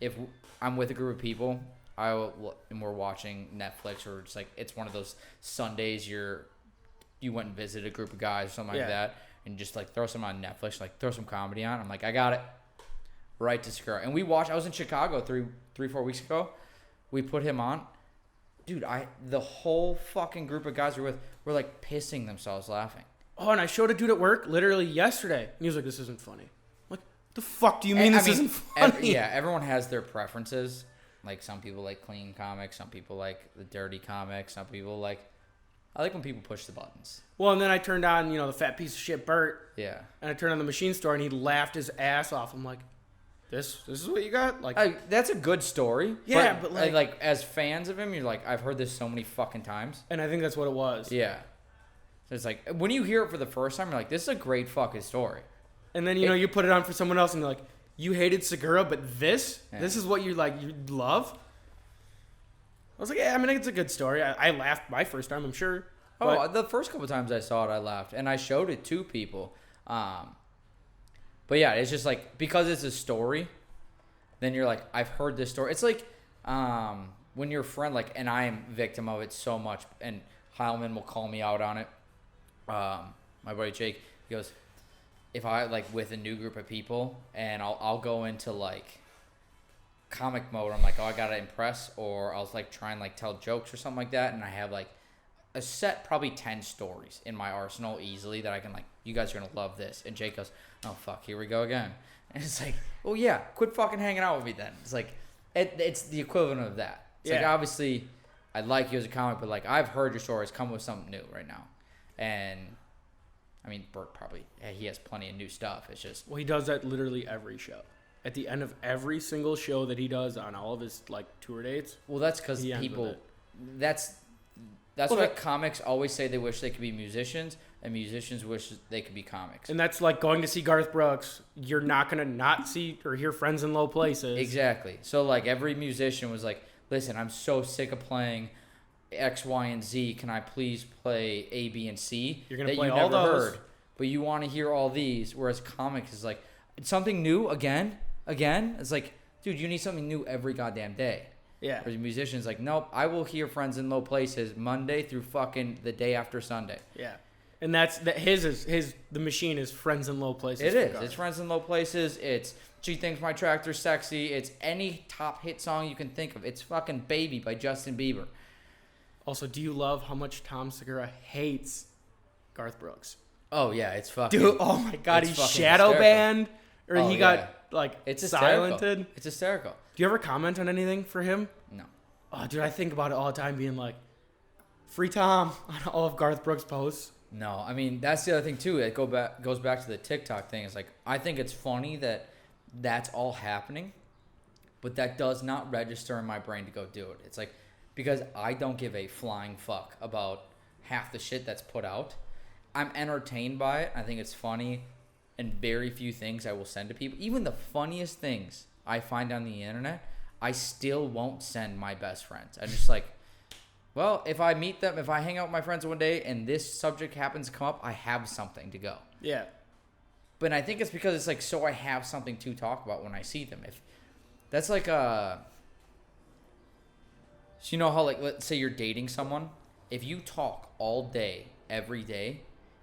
if I'm with a group of people, and we're watching Netflix, or just like, it's one of those Sundays you went and visited a group of guys or something like that, and just like throw some on Netflix, like throw some comedy on. I'm like, I got it. Right to Segura. And I was in Chicago 3-4 weeks ago. We put him on. Dude, the whole fucking group of guys we're with were like pissing themselves laughing. Oh, and I showed a dude at work literally yesterday. And he was like, this isn't funny. I'm like, the fuck do you mean this isn't funny? Everyone has their preferences. Like, some people like clean comics. Some people like the dirty comics. Some people like... I like when people push the buttons. Well, and then I turned on, the fat piece of shit Bert. Yeah. And I turned on the Machine Store, and he laughed his ass off. I'm like, this is what you got? Like, that's a good story. Yeah, but like as fans of him, you're like, I've heard this so many fucking times. And I think that's what it was. Yeah. So it's like, when you hear it for the first time, you're like, this is a great fucking story. And then, you put it on for someone else, and you're like, you hated Segura, but this is what you love? I was like, yeah, I mean, it's a good story. I laughed my first time, I'm sure. Oh, the first couple times I saw it, I laughed. And I showed it to people. But yeah, it's just like, because it's a story, then you're like, I've heard this story. It's like when your friend, like, and I am victim of it so much, and Heilman will call me out on it. My buddy Jake, he goes, if I, like, with a new group of people, and I'll go into, like, comic mode, I'm like, oh, I gotta impress, or I'll like try and like tell jokes or something like that, and I have like a set probably 10 stories in my arsenal easily that I can like, you guys are gonna love this. And Jake goes, oh fuck, here we go again. And it's like, oh yeah, quit fucking hanging out with me then. It's like it's the equivalent of that. It's like, obviously I like you as a comic, but like, I've heard your stories, come with something new right now. And I mean, Bert probably, he has plenty of new stuff. It's just, well, he does that literally every show. At the end of every single show that he does on all of his like tour dates. Well, that's because people. That's why comics always say they wish they could be musicians, and musicians wish they could be comics. And that's like going to see Garth Brooks. You're not gonna not see or hear Friends in Low Places. Exactly. So like, every musician was like, "Listen, I'm so sick of playing X, Y, and Z. Can I please play A, B, and C?" You're gonna play all those, but you want to hear all these. Whereas comics is like, it's something new again. It's like, dude, you need something new every goddamn day. Yeah. Whereas musicians like, nope, I will hear Friends in Low Places Monday through fucking the day after Sunday. Yeah. And that's the Machine is Friends in Low Places. It is. It's Friends in Low Places. It's She Thinks My Tractor's Sexy. It's any top hit song you can think of. It's fucking Baby by Justin Bieber. Also, do you love how much Tom Segura hates Garth Brooks? Oh yeah, it's fucking. Dude, oh my god, he's shadow banned. Or he got like it's silented. It's hysterical. Do you ever comment on anything for him? No. Oh, dude, I think about it all the time, being like, "Free Tom" on all of Garth Brooks' posts. No, I mean, that's the other thing too. It goes back to the TikTok thing. It's like, I think it's funny that that's all happening, but that does not register in my brain to go do it. It's like, because I don't give a flying fuck about half the shit that's put out. I'm entertained by it. I think it's funny. And very few things I will send to people. Even the funniest things I find on the internet, I still won't send my best friends. I'm just like, well, if I meet them, if I hang out with my friends one day and this subject happens to come up, I have something to go. Yeah. But I think it's because it's like, so I have something to talk about when I see them. If that's like so you know how, like, let's say you're dating someone. If you talk all day, every day,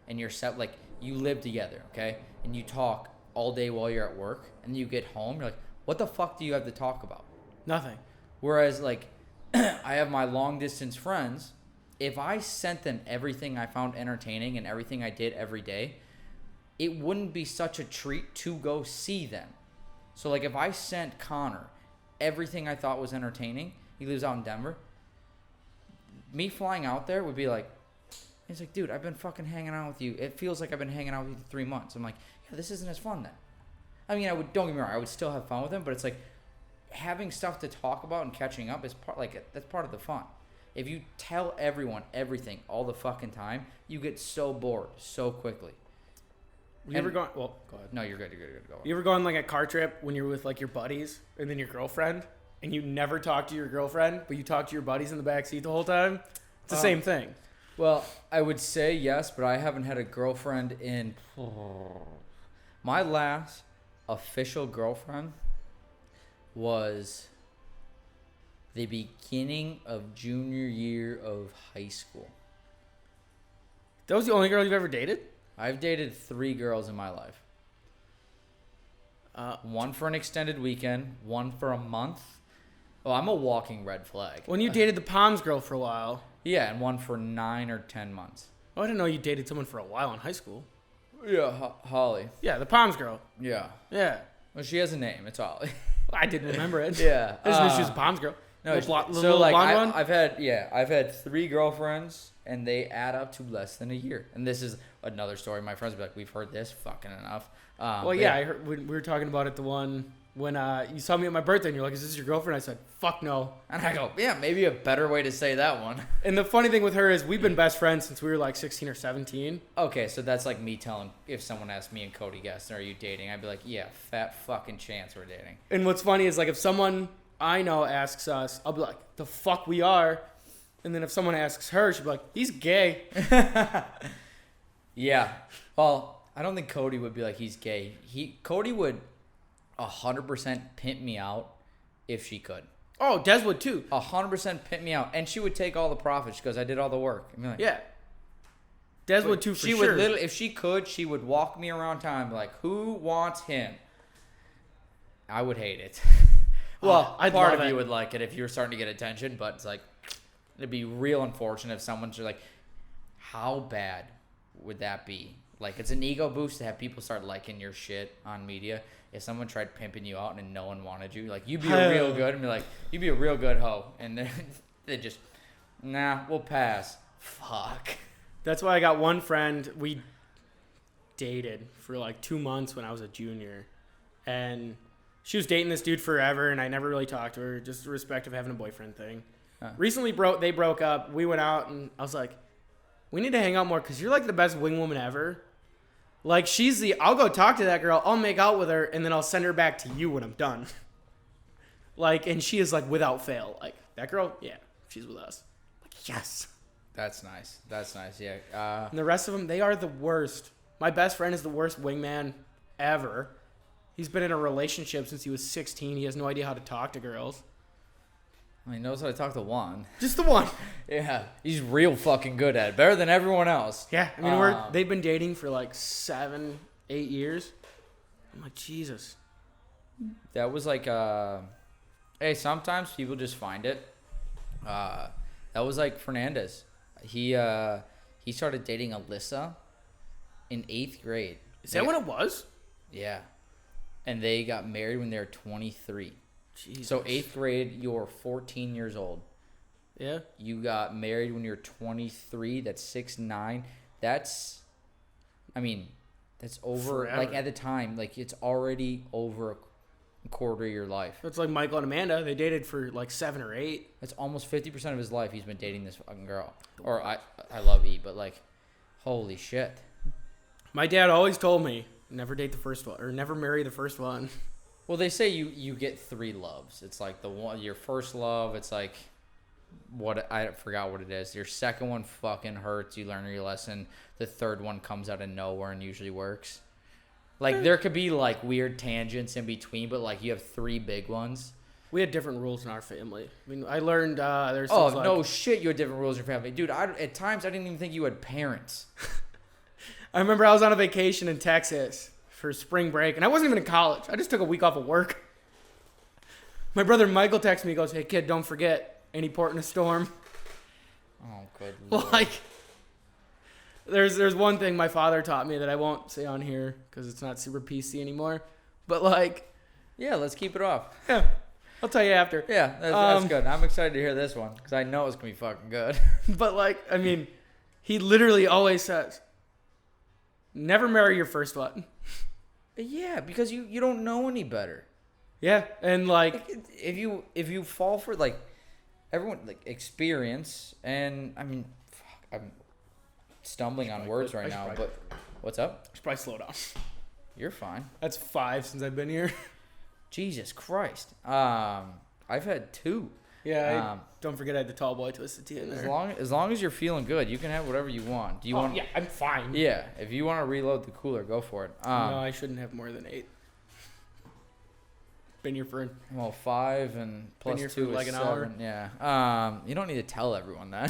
and you're set, like, you live together, okay? And you talk all day while you're at work, and you get home, you're like, what the fuck do you have to talk about? Nothing. Whereas, like, I have my long-distance friends. If I sent them everything I found entertaining and everything I did every day, it wouldn't be such a treat to go see them. So, like, if I sent Connor everything I thought was entertaining, he lives out in Denver, me flying out there would be like, he's like, dude, I've been fucking hanging out with you. It feels like I've been hanging out with you for 3 months. I'm like, yeah, this isn't as fun then. I mean, don't get me wrong, I would still have fun with him, but it's like, having stuff to talk about and catching up is that's part of the fun. If you tell everyone everything all the fucking time, you get so bored so quickly. You ever gone? Well, go ahead. No, you're good. Go on. You ever go on like a car trip when you're with like your buddies and then your girlfriend, and you never talk to your girlfriend, but you talk to your buddies in the back seat the whole time? It's the same thing. Well, I would say yes, but I haven't had a girlfriend in... My last official girlfriend was the beginning of junior year of high school. That was the only girl you've ever dated? I've dated 3 girls in my life. One for an extended weekend, one for a month, Oh, I'm a walking red flag. When you dated the Palms girl for a while. Yeah, and one for 9 or 10 months. Oh, I didn't know you dated someone for a while in high school. Yeah, Holly. Yeah, the Palms girl. Yeah. Yeah. Well, she has a name. It's Holly. I didn't remember it. Yeah. I just knew she was a Palms girl. No, little blonde one? I've had 3 girlfriends, and they add up to less than a year. And this is another story. My friends will be like, "We've heard this fucking enough." Well, yeah, I heard, we were talking about it. The one when you saw me at my birthday, and you're like, "Is this your girlfriend?" I said, "Fuck no." And I go, "Yeah, maybe a better way to say that one." And the funny thing with her is we've been best friends since we were like 16 or 17. Okay, so that's like me telling, if someone asked me and Cody Guest, "Are you dating?" I'd be like, "Yeah, fat fucking chance we're dating." And what's funny is like if someone I know asks us, I'll be like, "The fuck we are," and then if someone asks her, she'll be like, "He's gay." Yeah. Well, I don't think Cody would be like he's gay. Cody would 100% pimp me out if she could. Oh, Des would too. 100% pimp me out, and she would take all the profits because I did all the work. I mean, like, Yeah. Des would too for she sure. would literally, if she could, she would walk me around town and be like, "Who wants him?" I would hate it. Well, I'd part love of it. you would like it if you were starting to get attention, but it's like it'd be real unfortunate if someone's like, how bad would that be? Like, it's an ego boost to have people start liking your shit on media. If someone tried pimping you out and no one wanted you, like, you'd be a real good, and be like, you'd be a real good hoe, and then they just, nah, we'll pass. Fuck. That's why I got one friend. We dated for like 2 months when I was a junior, and she was dating this dude forever, and I never really talked to her, just the respect of having a boyfriend thing. Recently, they broke up. We went out, and I was like, we need to hang out more because you're like the best wing woman ever. Like, I'll go talk to that girl, I'll make out with her, and then I'll send her back to you when I'm done. Like, and she is like without fail. Like, that girl, yeah, she's with us. Like, yes. That's nice. That's nice, yeah. And the rest of them, they are the worst. My best friend is the worst wingman ever. He's been in a relationship since he was 16. He has no idea how to talk to girls. He knows how to talk to one. Just the one. Yeah, he's real fucking good at it. Better than everyone else. Yeah, I mean, they've been dating for like 7, 8 years. I'm like, Jesus. That was like, hey, sometimes people just find it. That was like Fernandez. He started dating Alyssa in 8th grade. Is that when it was? Yeah. And they got married when they were 23. Jesus. So 8th grade, you're 14 years old. Yeah. You got married when you're 23. That's 6'9". That's over. Forever. Like, at the time, like, it's already over a quarter of your life. It's like Michael and Amanda. They dated for like 7 or 8. That's almost 50% of his life he's been dating this fucking girl. Or I love E, but like, holy shit. My dad always told me, never date the first one, or never marry the first one. Well, they say you get 3 loves. It's like your first love. It's like I forgot what it is. Your second one fucking hurts. You learn your lesson. The third one comes out of nowhere and usually works. Like, there could be like weird tangents in between, but like you have 3 big ones. We had different rules in our family. I mean, I learned there's. Oh like, no shit! You had different rules in your family, dude. At times I didn't even think you had parents. I remember I was on a vacation in Texas for spring break, and I wasn't even in college. I just took a week off of work. My brother Michael texts me, he goes, "Hey kid, don't forget any port in a storm." Oh, good Lord. Like, there's one thing my father taught me that I won't say on here because it's not super PC anymore. But like, yeah, let's keep it off. Yeah, I'll tell you after. Yeah, that's good. I'm excited to hear this one because I know it's gonna be fucking good. But like, I mean, he literally always says, "Never marry your first one." Yeah, because you don't know any better. Yeah, and like if you fall for like everyone like experience, and I mean, fuck, I'm stumbling on words right now. But what's up? I should probably slow down. You're fine. That's 5 since I've been here. Jesus Christ. I've had 2. Yeah, don't forget I had the tall boy twisted tea in there. As long as you're feeling good, you can have whatever you want. Do you want? Yeah, I'm fine. Yeah, if you want to reload the cooler, go for it. No, I shouldn't have more than 8. Been here for 5 and plus 2 is like an 7. hour. Yeah. You don't need to tell everyone that.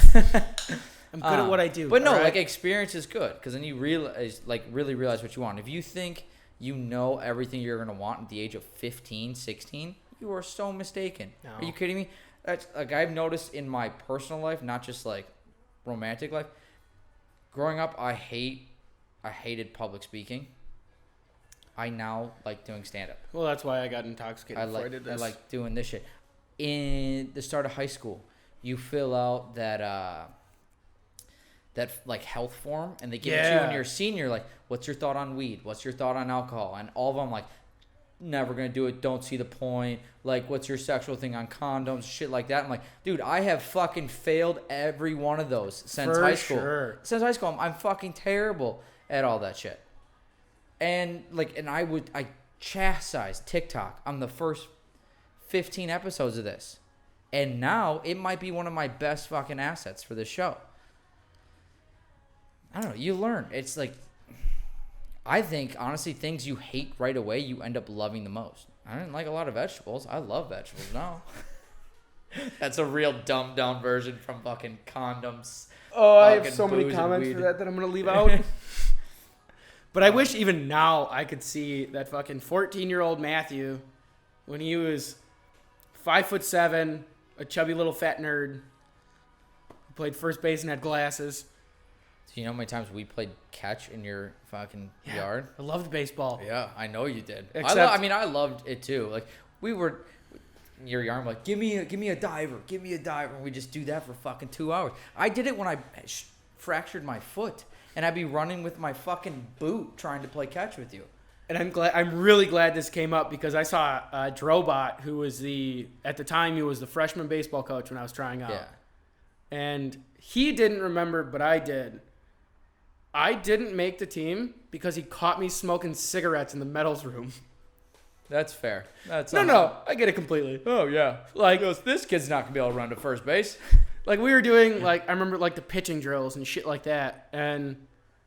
I'm good at what I do. But no, right? like, experience is good because then you really realize what you want. If you think you know everything you're gonna want at the age of 15, 16, You are so mistaken. No. Are you kidding me? That's like I've noticed in my personal life, not just like romantic life. Growing up, I hated public speaking. I now like doing stand-up. Well, that's why I got intoxicated before I did this. I like doing this shit. In the start of high school, you fill out that like health form, and they give it to you when you're a senior. Like, what's your thought on weed? What's your thought on alcohol? And all of them like, never gonna do it. Don't see the point. Like, what's your sexual thing on condoms? Shit like that. I'm like, dude, I have fucking failed every one of those since high school. Sure. Since high school, I'm fucking terrible at all that shit. And like, I chastised TikTok on the first 15 episodes of this, and now it might be one of my best fucking assets for this show. I don't know. You learn. It's like, I think honestly, things you hate right away, you end up loving the most. I didn't like a lot of vegetables. I love vegetables now. That's a real dumbed down version from fucking condoms. Oh, I have so many comments for that I'm gonna leave out. But I wish even now I could see that fucking 14-year-old Matthew when he was 5'7", a chubby little fat nerd who played first base and had glasses. Do you know how many times we played catch in your fucking yard? I loved baseball. Yeah, I know you did. Except, I loved it too. Like, we were in your yard, like, give me a diver, and we just do that for fucking 2 hours. I did it when I fractured my foot, and I'd be running with my fucking boot trying to play catch with you. And I'm really glad this came up because I saw Drobot, who was at the time he was the freshman baseball coach when I was trying out. Yeah. And he didn't remember, but I did. I didn't make the team because he caught me smoking cigarettes in the medals room. That's fair. No, I get it completely. Oh, yeah. Like, this kid's not going to be able to run to first base. Like, we were doing, like, I remember, like, the pitching drills and shit like that. And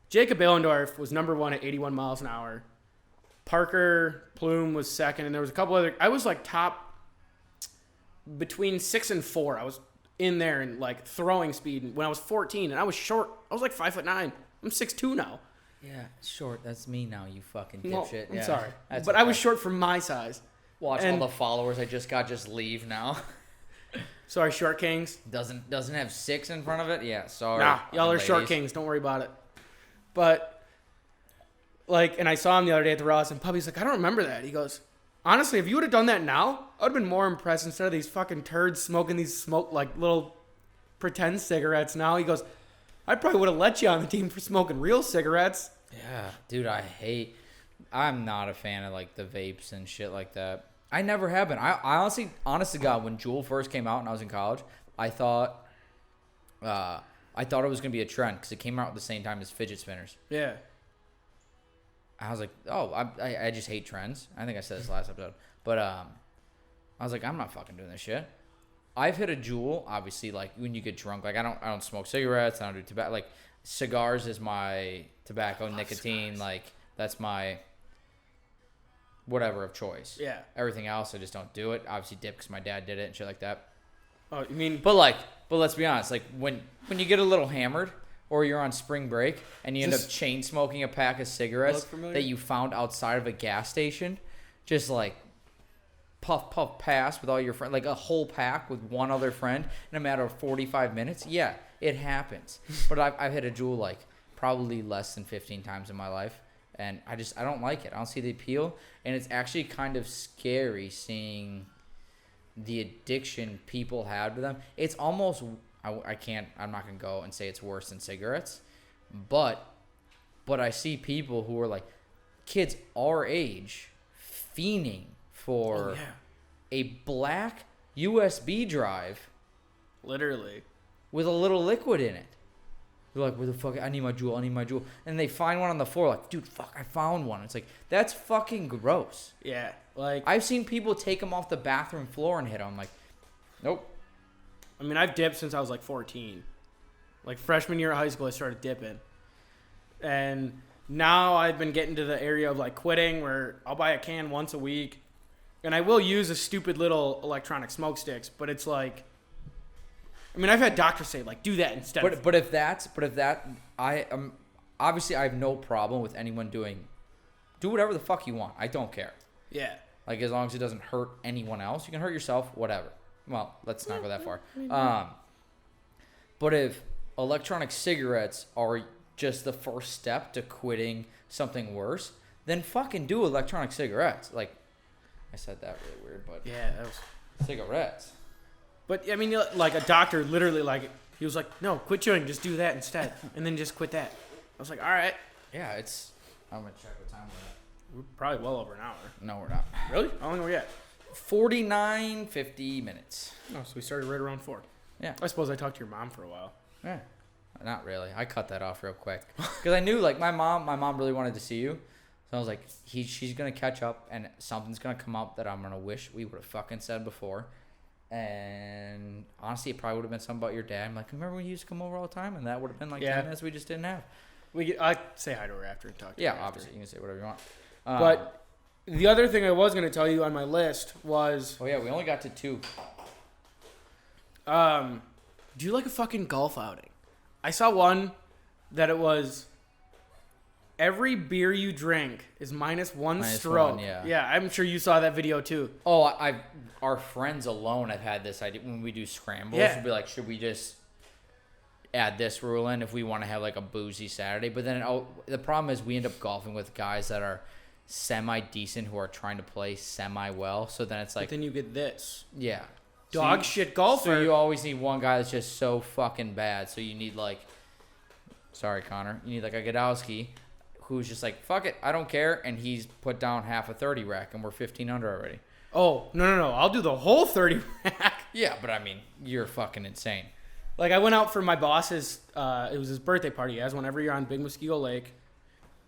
Jacob Illendorf was number 1 at 81 miles an hour. Parker Plume was second. And there was a couple other. I was, like, top between 6 and 4. I was in there and, like, throwing speed when I was 14. And I was short. I was, like, 5'9". I'm 6'2" now. Yeah, short. That's me now, you fucking No, dipshit. I'm Yeah, sorry. but But I was short for my size. Watch all the followers I just got just leave now. Sorry, short kings. Doesn't have 6 in front of it? Yeah, sorry. Nah, y'all are ladies. short kings. Don't worry about it. But, like, and I saw him the other day at the Ross, and Puppy's like, I don't remember that. He goes, honestly, if you would have done that now, I would have been more impressed instead of these fucking turds smoking these like, little pretend cigarettes now. He goes, I probably would have let you on the team for smoking real cigarettes. Yeah, dude, I'm not a fan of, like, the vapes and shit like that. I never have been. I honestly, honest to God, when Juul first came out and I was in college, I thought it was going to be a trend because it came out at the same time as fidget spinners. Yeah. I was like, oh, I just hate trends. I think I said this last episode. But I was like, I'm not fucking doing this shit. I've hit a Juul, obviously, like, when you get drunk. Like, I don't smoke cigarettes. I don't do tobacco. Like, cigars is my tobacco, nicotine. Cigars. Like, that's my whatever of choice. Yeah. Everything else, I just don't do it. Obviously, dip because my dad did it and shit like that. Oh, you mean? But let's be honest. Like, when you get a little hammered or you're on spring break and you end up chain smoking a pack of cigarettes that you found outside of a gas station, just like puff pass with all your friends, like a whole pack with one other friend in a matter of 45 minutes. Yeah, it happens. But I've hit a Juul like probably less than 15 times in my life, and I don't like it. I don't see the appeal, and it's actually kind of scary seeing the addiction people had to them. It's almost, I'm not gonna go and say it's worse than cigarettes, but I see people who are like kids our age fiending for a black USB drive, literally, with a little liquid in it. They're like, where the fuck? I need my Juul. And they find one on the floor, like, dude, fuck, I found one. It's like, that's fucking gross. Yeah, like, I've seen people take them off the bathroom floor and hit them. Like, nope. I mean, I've dipped since I was like 14. Like, freshman year of high school, I started dipping. And now I've been getting to the area of like quitting where I'll buy a can once a week. And I will use a stupid little electronic smoke sticks, but it's like, I mean, I've had doctors say like, do that instead. Obviously I have no problem with anyone do whatever the fuck you want. I don't care. Yeah. Like, as long as it doesn't hurt anyone else. You can hurt yourself, whatever. Well, let's not go that far. But if electronic cigarettes are just the first step to quitting something worse, then fucking do electronic cigarettes. Like, I said that really weird, but Yeah, that was... cigarettes. But, I mean, like, a doctor literally, like, he was like, no, quit chewing. Just do that instead. And then just quit that. I was like, all right. Yeah, it's... I'm going to check what time we're We're probably well over an hour. at. No, we're not. Really? How long are we at? 50 minutes. Oh, so we started right around 4. Yeah. I suppose I talked to your mom for a while. Yeah. Not really. I cut that off real quick. Because I knew, like, my mom really wanted to see you. So I was like, she's going to catch up, and something's going to come up that I'm going to wish we would have fucking said before. And honestly, it probably would have been something about your dad. I'm like, remember when he used to come over all the time? And that would have been like 10 minutes we just didn't have. I say hi to her after and talk to her. Yeah, obviously. You can say whatever you want. But the other thing I was going to tell you on my list was... Oh, yeah, we only got to 2. Do you like a fucking golf outing? I saw one that it was... Every beer you drink is minus one stroke. Yeah, I'm sure you saw that video too. Oh, our friends alone have had this idea when we do scrambles. Yeah. We'll be like, should we just add this rule in if we want to have like a boozy Saturday? But then the problem is we end up golfing with guys that are semi-decent who are trying to play semi-well. So then it's like... But then you get this. Yeah. Dog shit golfer. So you always need one guy that's just so fucking bad. So you need like... Sorry, Connor. You need like a Godowski who's just like, fuck it, I don't care, and he's put down half a 30 rack, and we're 15 under already. Oh, no, I'll do the whole 30 rack. Yeah, but I mean, you're fucking insane. Like, I went out for my boss's, it was his birthday party. He has one every year on Big Mosquito Lake.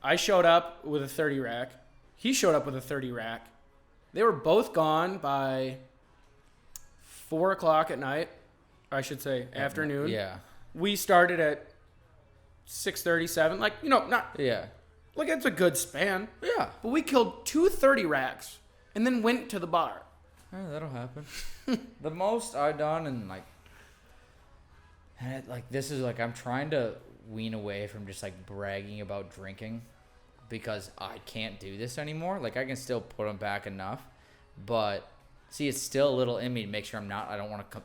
I showed up with a 30 rack. He showed up with a 30 rack. They were both gone by 4 o'clock at night. Or I should say afternoon. Yeah. We started at 6:37. Like, not... Yeah. Like, it's a good span. Yeah. But we killed 2 30 racks and then went to the bar. Yeah, that'll happen. The most I've done this is like I'm trying to wean away from just like bragging about drinking because I can't do this anymore. Like I can still put them back enough, but see, it's still a little in me to make sure I don't want to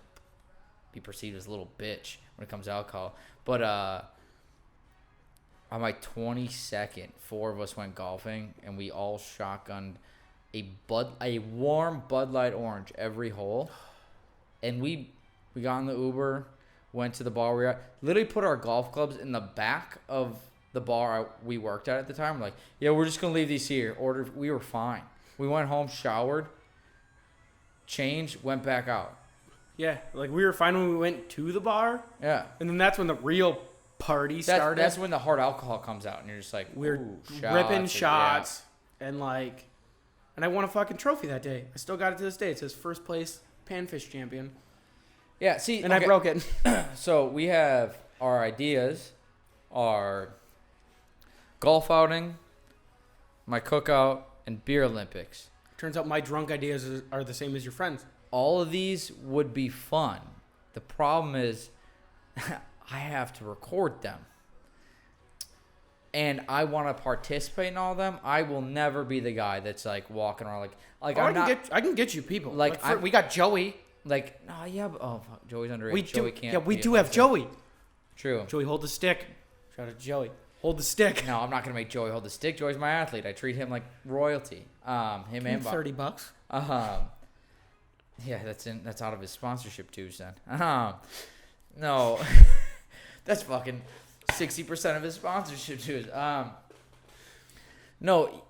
be perceived as a little bitch when it comes to alcohol. But on my 22nd, 4 of us went golfing, and we all shotgunned a warm Bud Light Orange every hole. And we got in the Uber, went to the bar we were at, literally put our golf clubs in the back of the bar we worked at the time. We're like, yeah, we're just going to leave these here. We were fine. We went home, showered, changed, went back out. Yeah, like we were fine when we went to the bar. Yeah. And then that's when the real party started. That's when the hard alcohol comes out, and you're just like, we're ripping shots, and like, and I won a fucking trophy that day. I still got it to this day. It says first place panfish champion. Yeah, see, and I broke it. So we have our ideas, our golf outing, my cookout, and beer Olympics. Turns out my drunk ideas are the same as your friends. All of these would be fun. The problem is I have to record them. And I want to participate in all of them. I will never be the guy that's like walking around like I can get you people. Like we got Joey. Like, oh yeah, but fuck, Joey's underage. Joey can't. Yeah, we do have Joey. True. Joey, hold the stick. Shout out to Joey. Hold the stick. No, I'm not gonna make Joey hold the stick. Joey's my athlete. I treat him like royalty. Him and Bob. $30. Yeah, that's out of his sponsorship dues then. No, that's fucking 60% of his sponsorship dues. No,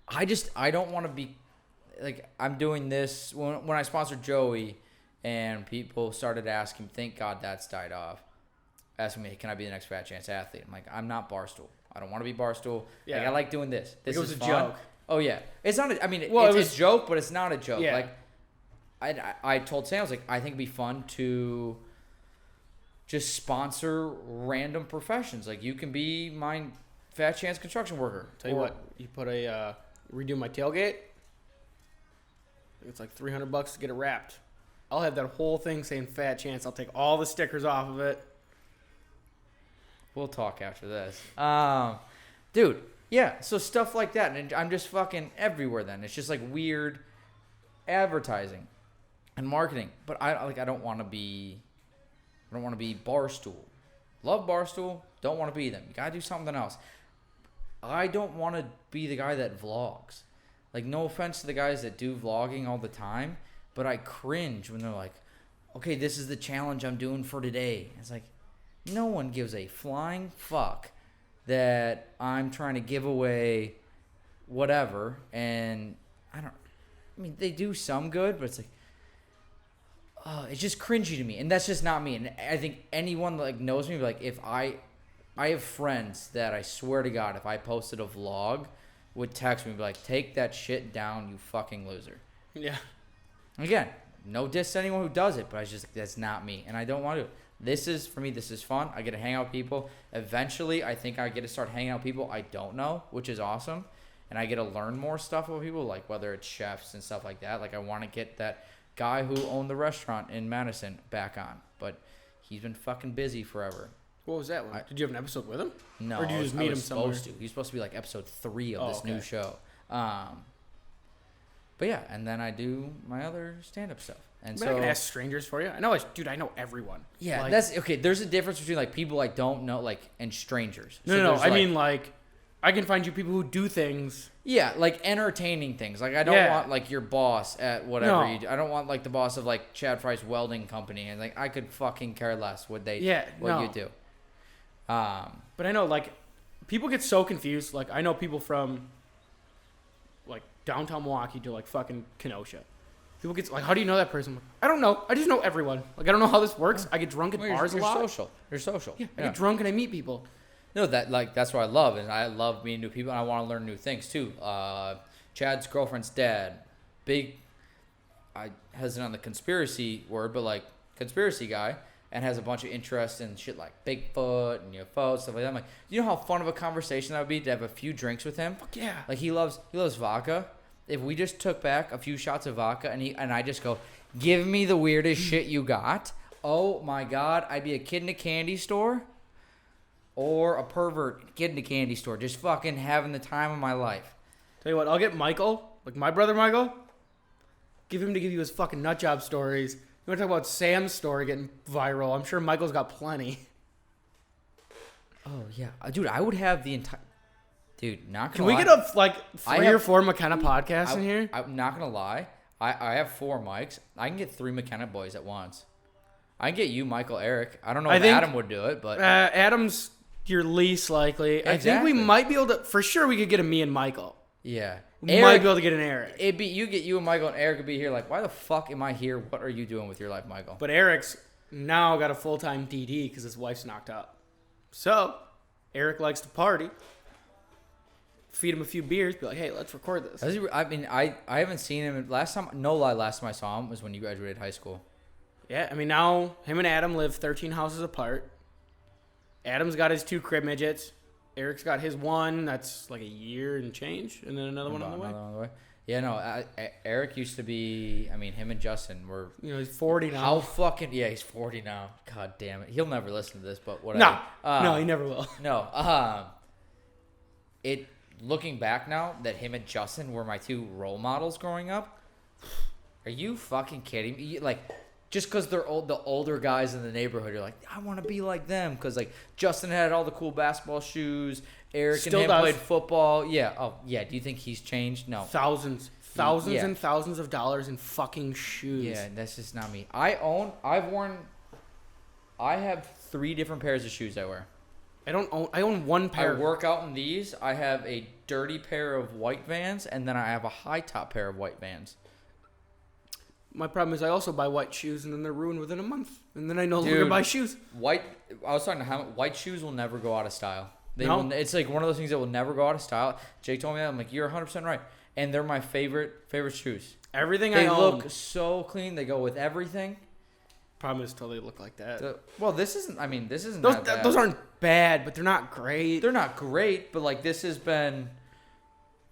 I don't want to be like I'm doing this when I sponsored Joey, and people started asking. Thank God that's died off. Asking me, can I be the next Fat Chance athlete? I'm like, I'm not Barstool. I don't want to be Barstool. Yeah. Like, I like doing this. This is a fun. joke. Oh yeah, it's not. It's a joke, but it's not a joke. Yeah. Like, I told Sam, I was like, I think it'd be fun to just sponsor random professions. Like, you can be my Fat Chance construction worker. Tell you what, you put redo my tailgate. It's like $300 to get it wrapped. I'll have that whole thing saying Fat Chance. I'll take all the stickers off of it. We'll talk after this. Dude, Yeah, so stuff like that, and I'm just fucking everywhere. Then it's just like weird advertising and marketing. But I don't want to be. I don't want to be Barstool. Love Barstool. Don't want to be them. You gotta do something else. I don't want to be the guy that vlogs. Like, no offense to the guys that do vlogging all the time, but I cringe when they're like, okay, this is the challenge I'm doing for today. It's like, no one gives a flying fuck that I'm trying to give away whatever. And I mean, they do some good, but it's like, it's just cringy to me. And that's just not me. And I think anyone that like knows me, like, if I have friends that I swear to God, if I posted a vlog, would text me and be like, take that shit down, you fucking loser. Yeah. Again, no diss to anyone who does it, but I just, that's not me. And I don't want to. This is, for me, this is fun. I get to hang out with people. Eventually, I think I get to start hanging out with people I don't know, which is awesome. And I get to learn more stuff about people, like whether it's chefs and stuff like that. Like, I want to get that guy who owned the restaurant in Madison back on. But he's been fucking busy forever. What was that one? Did you have an episode with him? No. Or did you just meet him somewhere? He's supposed to be like episode 3 of this new show. But yeah, and then I do my other stand-up stuff. And I can ask strangers for you. I know everyone. Yeah, like, that's okay. There's a difference between like people I don't know, like, and strangers. No. I mean, like, I can find you people who do things. Yeah, like entertaining things. Like, I don't want like your boss at whatever you do. I don't want like the boss of like Chad Fry's welding company, and like I could fucking care less what you do. But I know, like, people get so confused. Like, I know people from like downtown Milwaukee to like fucking Kenosha. People get like, how do you know that person? Like, I don't know. I just know everyone. Like, I don't know how this works. I get drunk at bars a lot. You're social. Yeah, I get drunk and I meet people. No, that's what I love, and I love meeting new people, and I want to learn new things too. Chad's girlfriend's dad, I hesitant on the conspiracy word, but like conspiracy guy, and has a bunch of interest in shit like Bigfoot and UFOs, stuff like that. I'm like, you know how fun of a conversation that would be to have a few drinks with him? Fuck yeah. Like, he loves vodka. If we just took back a few shots of vodka and I just go, give me the weirdest shit you got. Oh my God, I'd be a kid in a candy store or a pervert kid in a candy store, just fucking having the time of my life. Tell you what, I'll get Michael, like my brother Michael, give him to give you his fucking nut job stories. You want to talk about Sam's story getting viral? I'm sure Michael's got plenty. Oh yeah, dude, I would have the entire. Dude, not gonna lie. Can we get a like 3 or 4 McKenna podcasts in here? I'm not gonna lie. I have 4 mics. I can get 3 McKenna boys at once. I can get you, Michael, Eric. I don't know if Adam would do it, but Adam's your least likely. Exactly. I think we might be able to. For sure, we could get a me and Michael. Yeah, we might be able to get an Eric. It'd be you and Michael, and Eric would be here. Like, why the fuck am I here? What are you doing with your life, Michael? But Eric's now got a full-time DD because his wife's knocked up. So Eric likes to party. Feed him a few beers, be like, hey, let's record this. I mean, I haven't seen him. Last time I saw him was when you graduated high school. Yeah, I mean, now him and Adam live 13 houses apart. Adam's got his 2 crib midgets. Eric's got his one that's like a year and change, and then another one on the way. Yeah, no, Eric used to be, I mean, him and Justin were... You know, he's 40 now. How fucking... Yeah, he's 40 now. God damn it. He'll never listen to this, but whatever. No, he never will. No, looking back now that him and Justin were my 2 role models growing up, are you fucking kidding me? Like, just because they're the older guys in the neighborhood, you're like, I want to be like them. Because, like, Justin had all the cool basketball shoes. Eric Still and him does. played football. Yeah. Oh, yeah. Do you think he's changed? No. Thousands and thousands of dollars in fucking shoes. Yeah, that's just not me. I have 3 different pairs of shoes I wear. I own 1 pair. I work out in these. I have a dirty pair of white Vans, and then I have a high top pair of white Vans. My problem is I also buy white shoes, and then they're ruined within a month, and then I no longer buy shoes. I was talking to him. White shoes will never go out of style. It's like one of those things that will never go out of style. Jake told me that. I'm like, you're 100% right. And they're my favorite shoes. Everything they I own. look so clean. They go with everything. Problem is till they look like that. This isn't those, that bad. Those aren't bad, but they're not great. They're not great, but like this has been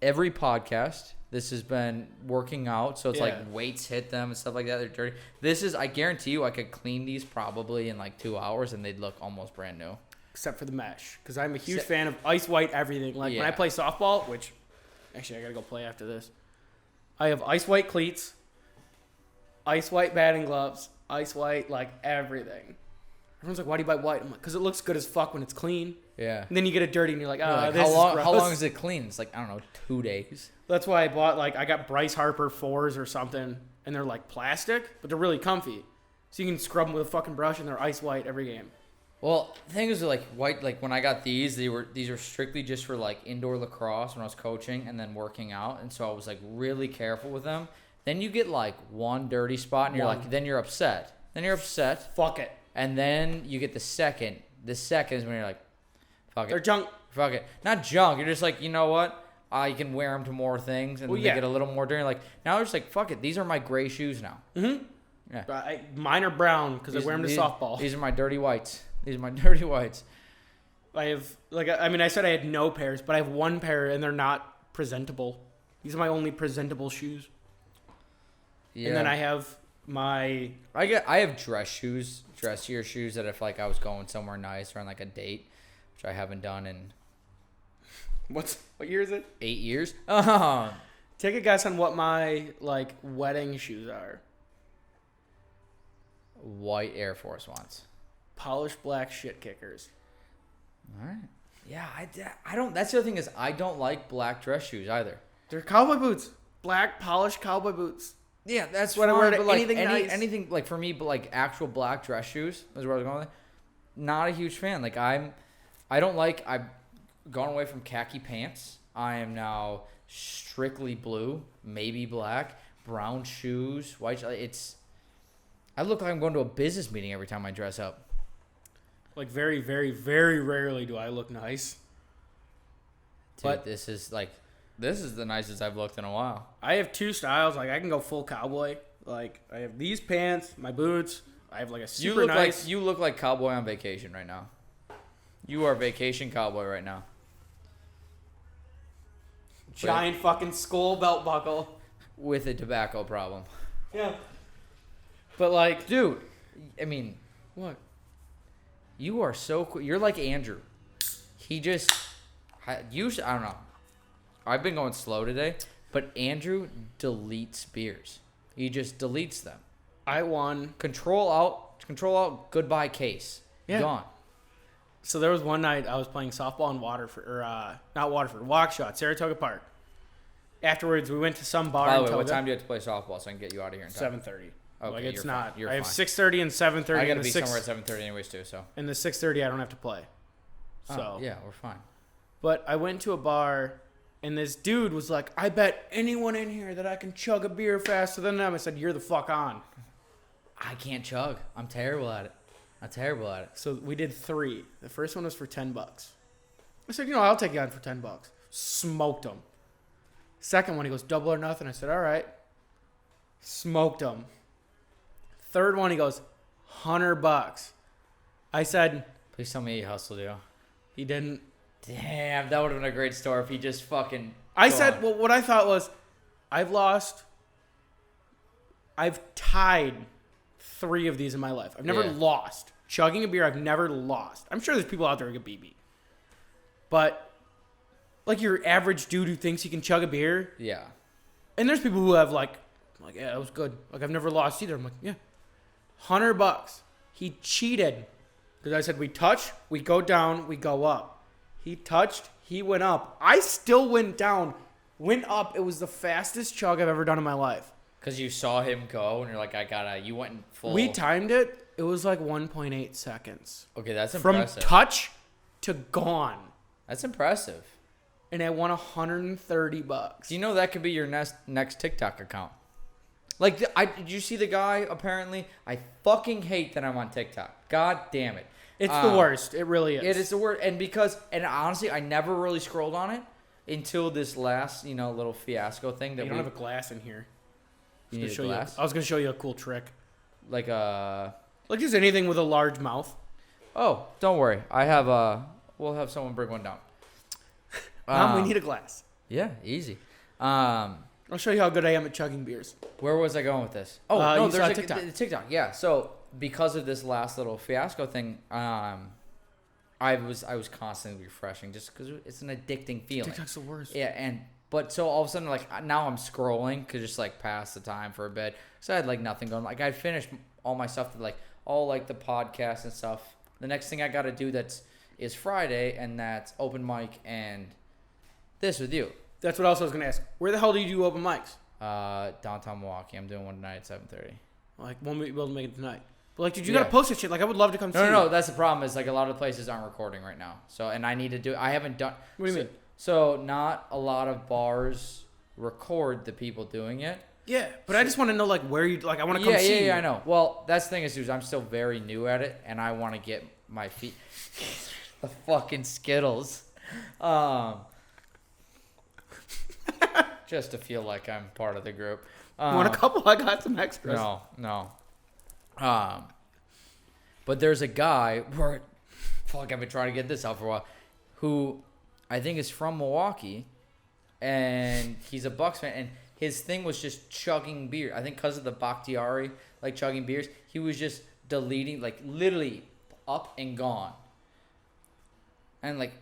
every podcast. This has been working out, so it's like weights hit them and stuff like that. They're dirty. I guarantee you, I could clean these probably in like 2 hours, and they'd look almost brand new. except for the mesh, because I'm a huge fan of ice white everything. Like when I play softball, which actually I gotta go play after this. I have ice white cleats, ice white batting gloves, ice white like everything. Everyone's like, "Why do you buy white?" I'm like, "Cause it looks good as fuck when it's clean." Yeah. And then you get it dirty and you're like, "Oh, this how is long? gross." How long is it clean? It's like, I don't know, 2 days. That's why I bought I got Bryce Harper 4s or something, and they're like plastic, but they're really comfy. So you can scrub them with a fucking brush and they're ice white every game. Well, the thing is, like white. Like when I got these are strictly just for like indoor lacrosse when I was coaching and then working out, and so I was like really careful with them. Then you get like one dirty spot, and then you're upset. Fuck it. And then you get the second. The second is when you're like, fuck it. They're junk. Fuck it. Not junk. You're just like, you know what? You can wear them to more things, and they get a little more dirty. Like now, it's like, fuck it. These are my gray shoes now. Mm-hmm. Yeah. Mine are brown because I wear them to softball. These are my dirty whites. I have I said I had no pairs, but I have one pair, and they're not presentable. These are my only presentable shoes. Yeah. And then I have my. I have dressier shoes that if like I was going somewhere nice or on like a date, which I haven't done in. What year is it? 8 years. Take a guess on what my wedding shoes are. White Air Force Ones. Polished black shit kickers. All right. Yeah, I don't. That's the other thing is I don't like black dress shoes either. They're cowboy boots. Black polished cowboy boots. Yeah, that's what I wear to anything nice. Anything like for me, but like actual black dress shoes is where I was going with. Not a huge fan. Like I've gone away from khaki pants. I am now strictly blue, maybe black, brown shoes, white. I look like I'm going to a business meeting every time I dress up. Like very, very, very rarely do I look nice. Dude, but this is the nicest I've looked in a while. I have two styles. Like I can go full cowboy. Like I have these pants, my boots. I have like a super nice. You look like cowboy on vacation right now. You are vacation cowboy right now. Giant fucking skull belt buckle with a tobacco problem. Yeah. But dude, I mean, what? You are so cool. You're like Andrew. I don't know. I've been going slow today, but Andrew deletes beers. He just deletes them. I won. Control out, goodbye case. Yeah. Gone. So there was one night I was playing softball in Waukesha, Saratoga Park. Afterwards, we went to some bar. By the way, what time do you have to play softball so I can get you out of here in time? 7:30. Okay, it's not. Fine. I have 6:30 and 7:30. I got to be somewhere at 7:30 anyways too. So. And the 6:30, I don't have to play. So. Yeah, we're fine. But I went to a bar, and this dude was like, "I bet anyone in here that I can chug a beer faster than them." I said, "You're the fuck on." I can't chug. I'm terrible at it. So we did 3. The first one was for $10. I said, I'll take you on for $10. Smoked him. Second one, he goes, double or nothing. I said, all right. Smoked him. Third one, he goes, $100. I said, please tell me he hustled you. He didn't. Damn, that would have been a great story if he just fucking. I said, well, what I thought was, I've tied 3 of these in my life. I've never lost. Chugging a beer, I've never lost. I'm sure there's people out there who can beat me. But, like your average dude who thinks he can chug a beer. Yeah. And there's people who have yeah, that was good. I've never lost either. I'm like, yeah. $100. He cheated. Because I said, we touch, we go down, we go up. He touched, he went up. I still went down, went up. It was the fastest chug I've ever done in my life. Because you saw him go, and you're like, you went in full. We timed it. It was 1.8 seconds. Okay, that's impressive. From touch to gone. That's impressive. And I won $130. Do you know that could be your next TikTok account? Did you see the guy, apparently? I fucking hate that I'm on TikTok. God damn it. It's the worst. It really is. It is the worst. And honestly, I never really scrolled on it until this last, little fiasco thing. You don't have a glass in here. You need a glass? I was going to show you a cool trick. Like just anything with a large mouth. Oh, don't worry. We'll have someone bring one down. Mom, we need a glass. Yeah, easy. I'll show you how good I am at chugging beers. Where was I going with this? Oh, no, there's TikTok. TikTok, yeah. So because of this last little fiasco thing, I was constantly refreshing just because it's an addicting feeling. TikTok's the worst. Yeah, but so all of a sudden, like, now I'm scrolling because just, like, pass the time for a bit. So I had, like, nothing going. Like, I finished all my stuff, like, all, like, the podcasts and stuff. The next thing I got to do is Friday, and that's open mic and this with you. That's what else I was going to ask. Where the hell do you do open mics? Downtown Milwaukee. I'm doing one tonight at 7:30. Like, won't we be able to make it tonight? But, like, dude, you Yeah. got to post this shit. Like, I would love to come see you. No. That's the problem is, like, a lot of places aren't recording right now. So, and I need to do I haven't done. What do you mean? So, not a lot of bars record the people doing it. Yeah, but I just want to know, like, where you, like, I want to come see you. Yeah, I know. Well, that's the thing is I'm still very new at it, and I want to get my feet. The fucking Skittles. Just to feel like I'm part of the group. Want a couple? I got some extras. No. But there's a guy where, fuck, I've been trying to get this out for a while, who I think is from Milwaukee, and he's a Bucks fan, and his thing was just chugging beer. I think because of the Bakhtiari, like chugging beers, he was just deleting, like literally up and gone. And like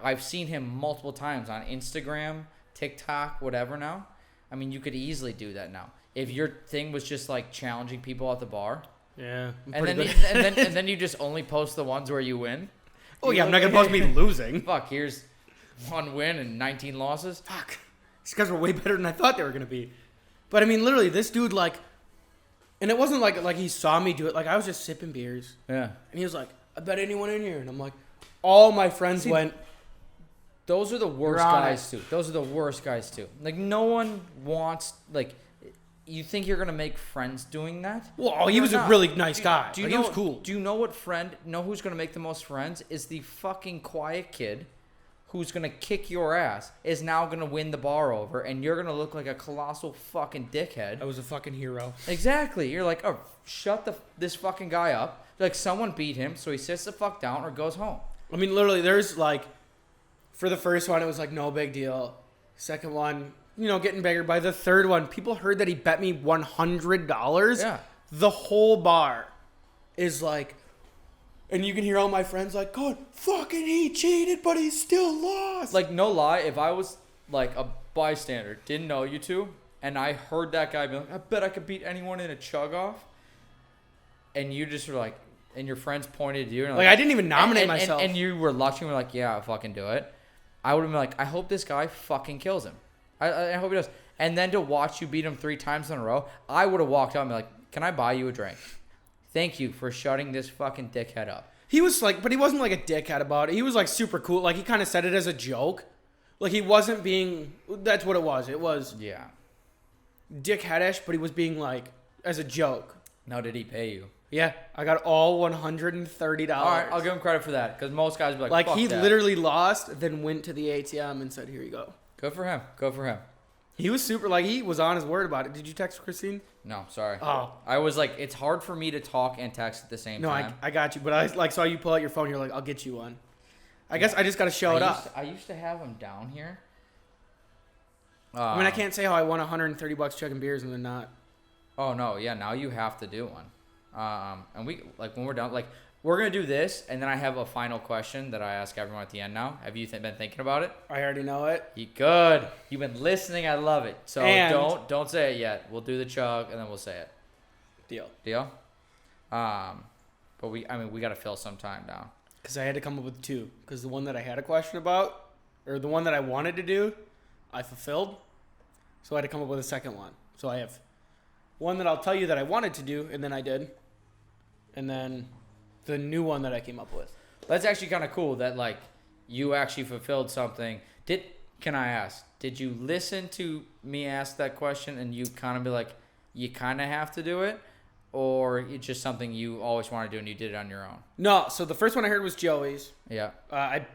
I've seen him multiple times on Instagram, TikTok, whatever now. I mean, you could easily do that now. If your thing was just like challenging people at the bar. Yeah. And then you just only post the ones where you win. Oh, yeah, I'm not going to post me losing. Fuck, here's 1 win and 19 losses. Fuck. These guys were way better than I thought they were going to be. But, I mean, literally, this dude, like... And it wasn't like he saw me do it. Like, I was just sipping beers. Yeah. And he was like, I bet anyone in here. And I'm like... All my friends went... Those are the worst guys, too. Those are the worst guys, too. Like, no one wants... Like, you think you're going to make friends doing that? Well, he was a really nice guy. He was cool. Do you know who's going to make the most friends? Is the fucking quiet kid who's going to kick your ass is now going to win the bar over, and you're going to look like a colossal fucking dickhead. I was a fucking hero. Exactly. You're like, oh, shut this fucking guy up. Like, someone beat him, so he sits the fuck down or goes home. I mean, literally, there's like... For the first one, it was like, no big deal. Second one... getting bigger. By the third one, people heard that he bet me $100. Yeah. The whole bar is like, and you can hear all my friends like, God, fucking he cheated, but he still lost. Like, no lie, if I was like a bystander, didn't know you two, and I heard that guy be like, I bet I could beat anyone in a chug off, and you just were like, and your friends pointed to you. And like I didn't even nominate myself. And you were watching, were like, yeah, I'll fucking do it. I would have been like, I hope this guy fucking kills him. I hope he does. And then to watch you beat him 3 times in a row, I would have walked out and be like, can I buy you a drink? Thank you for shutting this fucking dickhead up. He was like, but he wasn't like a dickhead about it. He was like super cool. Like he kind of said it as a joke. Like he wasn't being, that's what it was. It was dickheadish, but he was being like, as a joke. Now, did he pay you? Yeah, I got all $130. All right, I'll give him credit for that, because most guys would be like, fuck he that. Literally lost, then went to the ATM and said, here you go. Good for him. Good for him. He was super, like, he was on his word about it. Did you text Christine? No, sorry. Oh. I was like, it's hard for me to talk and text at the same time. No, I got you, but I like saw you pull out your phone. You're like, I'll get you one. I guess I just got to show it up. I used to have him down here. I mean, I can't say how I won $130 checking beers and then not. Oh, no. Yeah, now you have to do one. And we, like, when we're done, like, we're going to do this, and then I have a final question that I ask everyone at the end now. Have you been thinking about it? I already know it. Good. You've been listening. I love it. So and don't say it yet. We'll do the chug, and then we'll say it. Deal? But we got to fill some time down. Because I had to come up with 2. Because the one that I had a question about, or the one that I wanted to do, I fulfilled. So I had to come up with a second one. So I have one that I'll tell you that I wanted to do, and then I did. And then the new one that I came up with. That's actually kind of cool that, like, you actually fulfilled something. Can I ask, did you listen to me ask that question and you kind of be like, you kind of have to do it? Or it's just something you always want to do and you did it on your own? No, so the first one I heard was Joey's. Yeah. I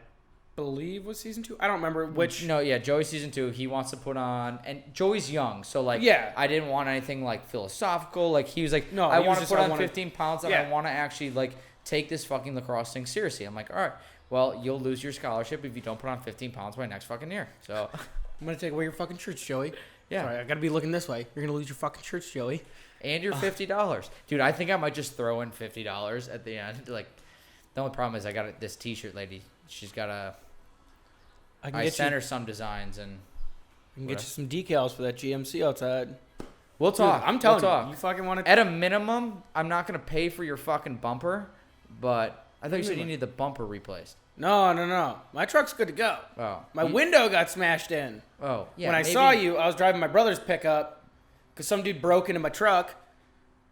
believe was season 2. I don't remember which. No, yeah, Joey's season 2. He wants to put on, and Joey's young, so like, yeah. I didn't want anything like philosophical. Like he was like, no, I want to put on 15 pounds, and yeah. I want to actually like take this fucking lacrosse thing seriously. I'm like, all right, well, you'll lose your scholarship if you don't put on 15 pounds by next fucking year. So I'm gonna take away your fucking shirts, Joey. Yeah, sorry, I gotta be looking this way. You're gonna lose your fucking shirts, Joey. And your $50, dude. I think I might just throw in $50 at the end, like. The only problem is I got this T-shirt lady. She's got a. I sent her some designs and. I can get you some decals for that GMC outside. We'll talk. Dude, I'm telling we'll you, talk. you fucking want to. At a minimum, I'm not gonna pay for your fucking bumper, but I thought you said you need the bumper replaced. No. My truck's good to go. Oh. My window got smashed in. Oh, yeah. When I saw you, I was driving my brother's pickup because some dude broke into my truck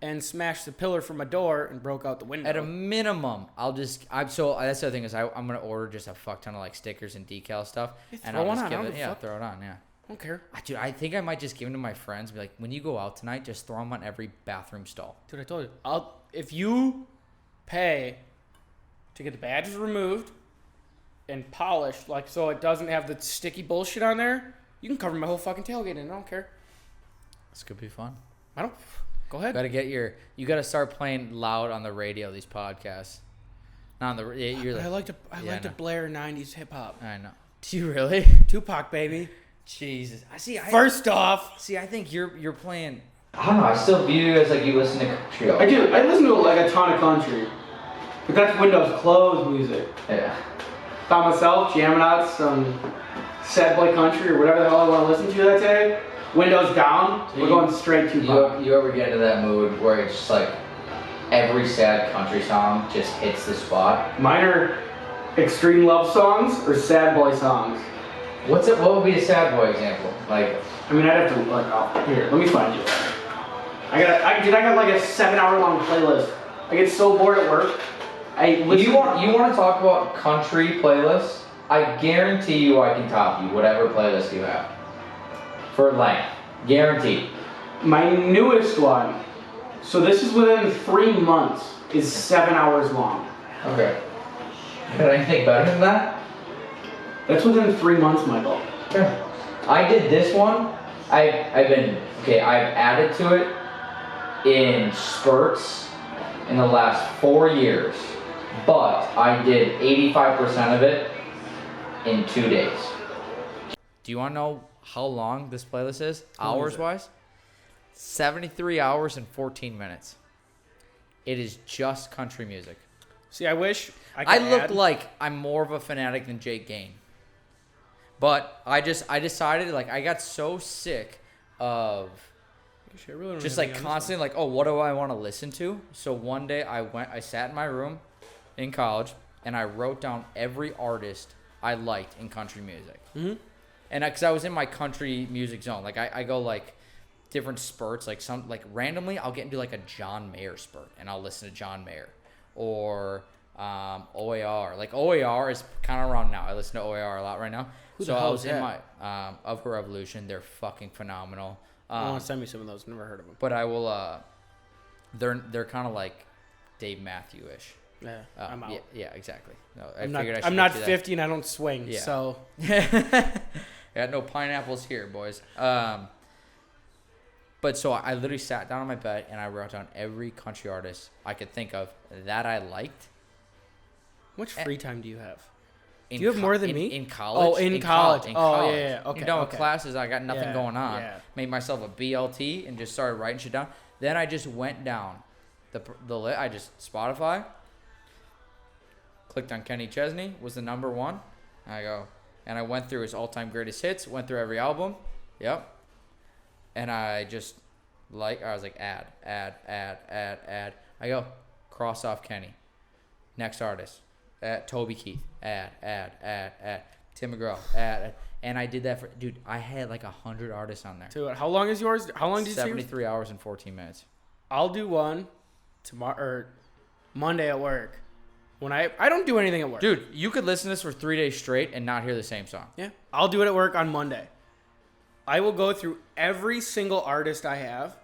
and smashed the pillar from my door and broke out the window. At a minimum, so that's the other thing is I'm gonna order just a fuck ton of like stickers and decal stuff, and I'll just give it. Yeah, throw it on. Yeah. I don't care. Dude, I think I might just give them to my friends. Be like, when you go out tonight, just throw them on every bathroom stall. Dude, I told you. If you pay to get the badges removed and polished, like so it doesn't have the sticky bullshit on there, you can cover my whole fucking tailgate in. I don't care. This could be fun. Go ahead. You gotta start playing loud on the radio. These podcasts. Not on the. You're like, I like to blare '90s hip hop. I know. Do you really? Tupac, baby. Jesus. I think you're playing. I don't know. I still view you as like you listen to country. I do. I listen to like a ton of country, but that's Windows closed music. Yeah. By myself, jamming out some sad boy country or whatever the hell I want to listen to that day. Windows down. We're going straight to You ever get into that mood where it's just like every sad country song just hits the spot? Mine are extreme love songs or sad boy songs. What would be a sad boy example? Like, I mean, I'd have to like. Here, let me find you. I got like a 7-hour long playlist. I get so bored at work. you want to talk about country playlists? I guarantee you I can top you whatever playlist you have for length. Guaranteed. My newest one. So this is within 3 months. Is 7 hours long. Okay. Could I think better than that? That's within 3 months, Michael. Yeah. I did this one. I've added to it in spurts in the last 4 years, but I did 85% of it in 2 days. Do you want to know how long this playlist is? Hours wise? 73 hours and 14 minutes. It is just country music. See, I wish I look like I'm more of a fanatic than Jake Gain. But I decided, like, I got so sick of just like constantly like, oh, what do I want to listen to? So one day I sat in my room in college and I wrote down every artist I liked in country music. Mm-hmm. And because I was in my country music zone, like I go like different spurts, like some like randomly I'll get into like a John Mayer spurt and I'll listen to John Mayer or OAR. Like OAR is kind of around now. I listen to OAR a lot right now. So I was in my Of Her Revolution. They're fucking phenomenal. I want to send me some of those. Never heard of them. But I will. They're kind of like Dave Matthews-ish. Yeah, I'm out. Yeah, exactly. No, I'm not 50 and I don't swing. Yeah. So. Got no pineapples here, boys. But so I literally sat down on my bed and I wrote down every country artist I could think of that I liked. How much free time do you have? Do you have more than me? In college. Oh, in college. Yeah. Okay. You're done with classes. I got nothing going on. Yeah. Made myself a BLT and just started writing shit down. Then I just went down the list. I just Spotify. Clicked on Kenny Chesney. Was the number one. And I went through his all-time greatest hits. Went through every album. Yep. And I just I was like add. I go cross off Kenny. Next artist. Toby Keith, add, Tim McGraw, add, and I did that for, dude, I had like 100 artists on there. Dude, how long is yours? How long did you say? 73 hours and 14 minutes. I'll do one tomorrow or Monday at work. When I don't do anything at work. Dude, you could listen to this for 3 days straight and not hear the same song. Yeah, I'll do it at work on Monday. I will go through every single artist I have.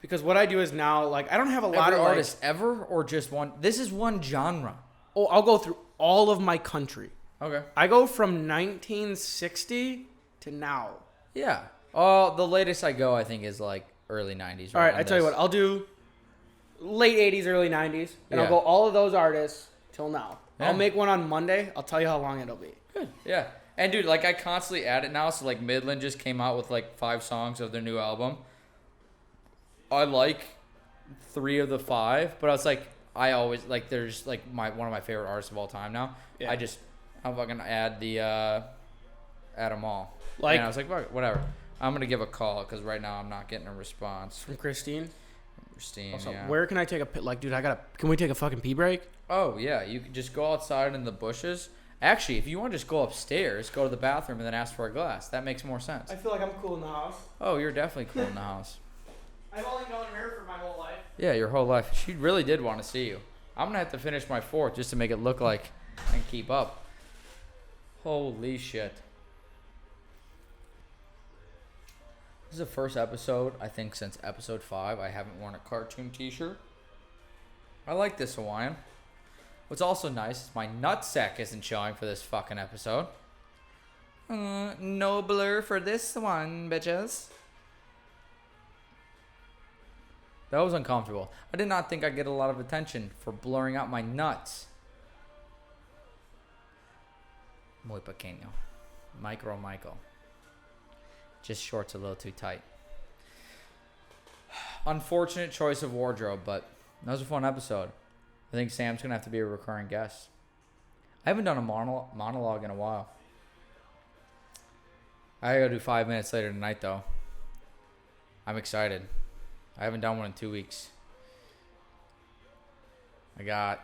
Because what I do is now, like, I don't have a lot of artists ever or just one. This is one genre. Oh, I'll go through all of my country. Okay. I go from 1960 to now. Yeah. Oh, the latest I go, I think, is like early 90s. All right, I tell you what, I'll do late 80s, early 90s, and I'll go all of those artists till now. Yeah. I'll make one on Monday. I'll tell you how long it'll be. Good. Yeah. And dude, like I constantly add it now. So like Midland just came out with like 5 songs of their new album. I like 3 of the 5, but I was like, I always like. There's like one of my favorite artists of all time now. Yeah. I'm fucking add them all. Like, and I was like, fuck it, whatever. I'm gonna give a call because right now I'm not getting a response from Christine. Also, yeah. where can I take a like, dude? Can we take a fucking pee break? Oh yeah, you can just go outside in the bushes. Actually, if you want to just go upstairs, go to the bathroom, and then ask for a glass. That makes more sense. I feel like I'm cool in the house. Oh, you're definitely cool in the house. I've only known her for my whole life. Yeah, your whole life. She really did want to see you. I'm gonna have to finish my fourth just to make it look like and keep up. Holy shit. This is the first episode, I think, since episode 5 I haven't worn a cartoon t-shirt. I like this Hawaiian. What's also nice is my nutsack isn't showing for this fucking episode. No blur for this one, bitches. That was uncomfortable. I did not think I'd get a lot of attention for blurring out my nuts. Muy pequeño. Micro Michael. Just shorts a little too tight. Unfortunate choice of wardrobe, but that was a fun episode. I think Sam's going to have to be a recurring guest. I haven't done a monologue in a while. I gotta do 5 minutes later tonight, though. I'm excited. I haven't done one in 2 weeks. I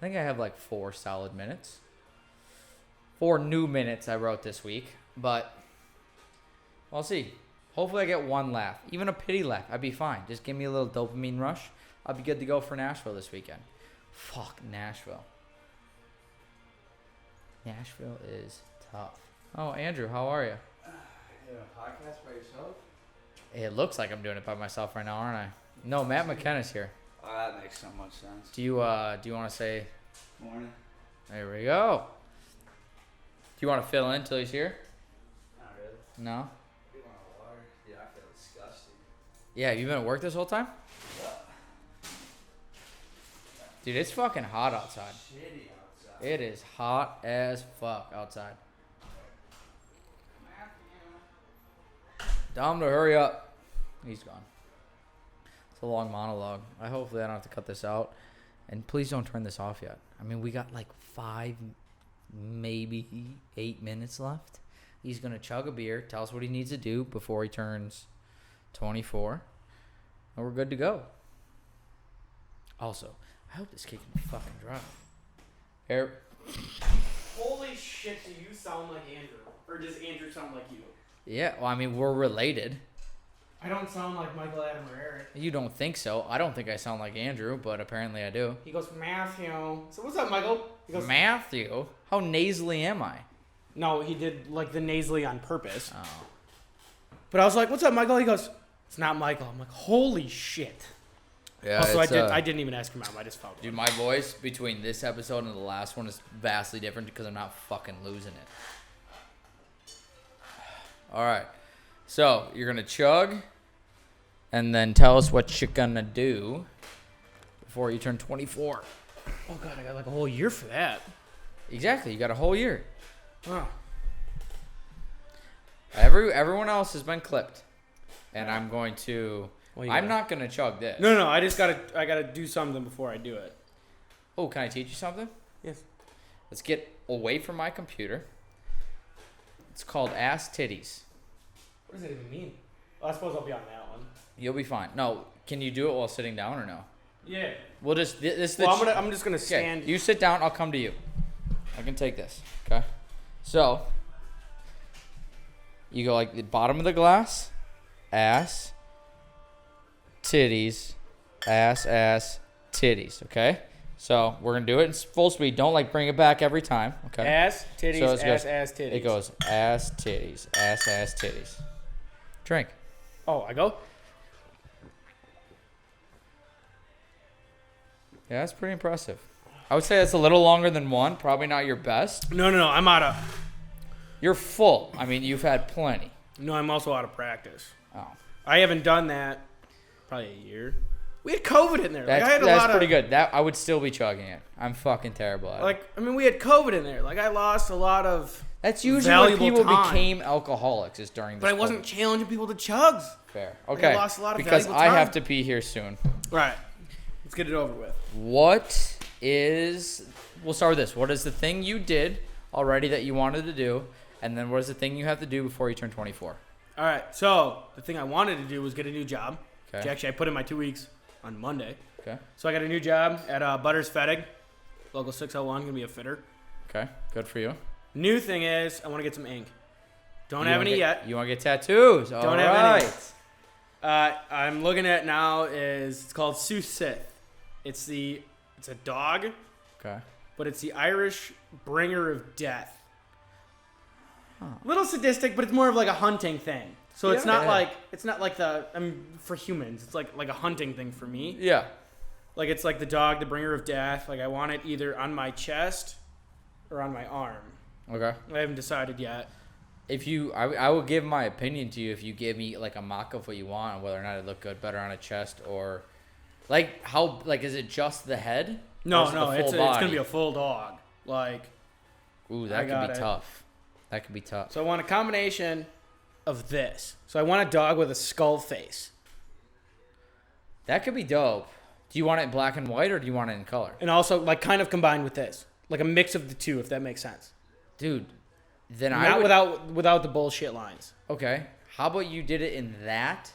think I have like 4 solid minutes. 4 new minutes I wrote this week, but I'll see. Hopefully I get 1 laugh. Even a pity laugh, I'd be fine. Just give me a little dopamine rush. I'll be good to go for Nashville this weekend. Fuck Nashville. Nashville is tough. Oh, Andrew, how are you? You have a podcast by yourself? It looks like I'm doing it by myself right now, aren't I? No, Matt McKenna's here. Oh, that makes so much sense. Do you want to say? Morning. There we go. Do you want to fill in till he's here? Not really. No. You want water? Yeah, I feel disgusting. Yeah, have you been at work this whole time? Dude, it's fucking hot outside. Shitty outside. It is hot as fuck outside. Tell him to hurry up. He's gone. It's a long monologue. Hopefully I don't have to cut this out. And please don't turn this off yet. I mean, we got like 5, maybe 8 minutes left. He's going to chug a beer, tell us what he needs to do before he turns 24. And we're good to go. Also, I hope this kid can fucking drive. Holy shit, do you sound like Andrew? Or does Andrew sound like you? Yeah, well, I mean, we're related. I don't sound like Michael, Adam, or Eric. You don't think so. I don't think I sound like Andrew, but apparently I do. He goes, Matthew. So what's up, Michael? He goes, Matthew? How nasally am I? no, he did like the nasally on purpose. Oh. But I was like, what's up, Michael? He goes, it's not Michael. I'm like, holy shit. Yeah, Also, I didn't even ask him out. I just felt Dude, my voice between this episode and the last one is vastly different because I'm not fucking losing it. All right. So, you're going to chug and then tell us what you're going to do before you turn 24. Oh, God, I got like a whole year for that. Exactly. You got a whole year. Oh. Everyone else has been clipped. And I'm going to... Well, I'm not going to chug this. No, I gotta do something before I do it. Oh, can I teach you something? Yes. Let's get away from my computer. It's called Ass Titties. What does that even mean? Well, I suppose I'll be on that one. You'll be fine. No, can you do it while sitting down or no? Yeah. We'll just this. Well, I'm just gonna stand. Okay, you sit down. I'll come to you. I can take this. Okay. So you go like the bottom of the glass, ass, titties, ass, titties. Okay. So we're gonna do it in full speed. Don't like bring it back every time. Okay. Ass, titties, So it goes- ass, titties. It goes ass, titties, ass, titties. Drink. Oh, I go? Yeah, that's pretty impressive. I would say that's a little longer than one. Probably not your best. No, I'm out of... You're full. I mean, you've had plenty. No, I'm also out of practice. Oh. I haven't done that probably a year. We had COVID in there. Like, I had a That's lot pretty of, good. That I would still be chugging it. I'm fucking terrible at it. Like, I mean, we had COVID in there. Like, I lost a lot of... That's usually when valuable people time. became alcoholics is during this. But I wasn't COVID. challenging people to chugs. Fair. I Okay. lost a lot of because valuable I time. have to pee here soon. Right. Let's get it over with. We'll start with this. What is the thing you did already that you wanted to do? And then what is the thing you have to do before you turn 24? All right. So the thing I wanted to do was get a new job. Okay. Which actually I put in my 2 weeks on Monday. Okay. So I got a new job at Butters Fettig, local 601. Gonna be a fitter. Okay. Good for you. New thing is I want to get some ink. Don't have any yet. You want to get tattoos? Don't have any. I'm looking at now it's called Sioux Sith. It's a dog, Okay. but it's the Irish bringer of death. Little sadistic, but it's more of like a hunting thing. So it's not like for humans. It's like a hunting thing for me. Yeah. Like it's like the dog, the bringer of death. Like I want it either on my chest or on my arm. Okay. I haven't decided yet. I will give my opinion to you if you give me like a mock of what you want and whether or not it look good better on a chest or is it just the head? No, Or is it the it's full body? gonna be a full dog. Like Ooh, I that could got be it. tough. That could be tough. so I want a combination of this. So I want a dog with a skull face. That could be dope. Do you want it in black and white or do you want it in color? And also like kind of combined with this. Like a mix of the two, if that makes sense. Dude, then Not without the bullshit lines. Okay. How about you did it in that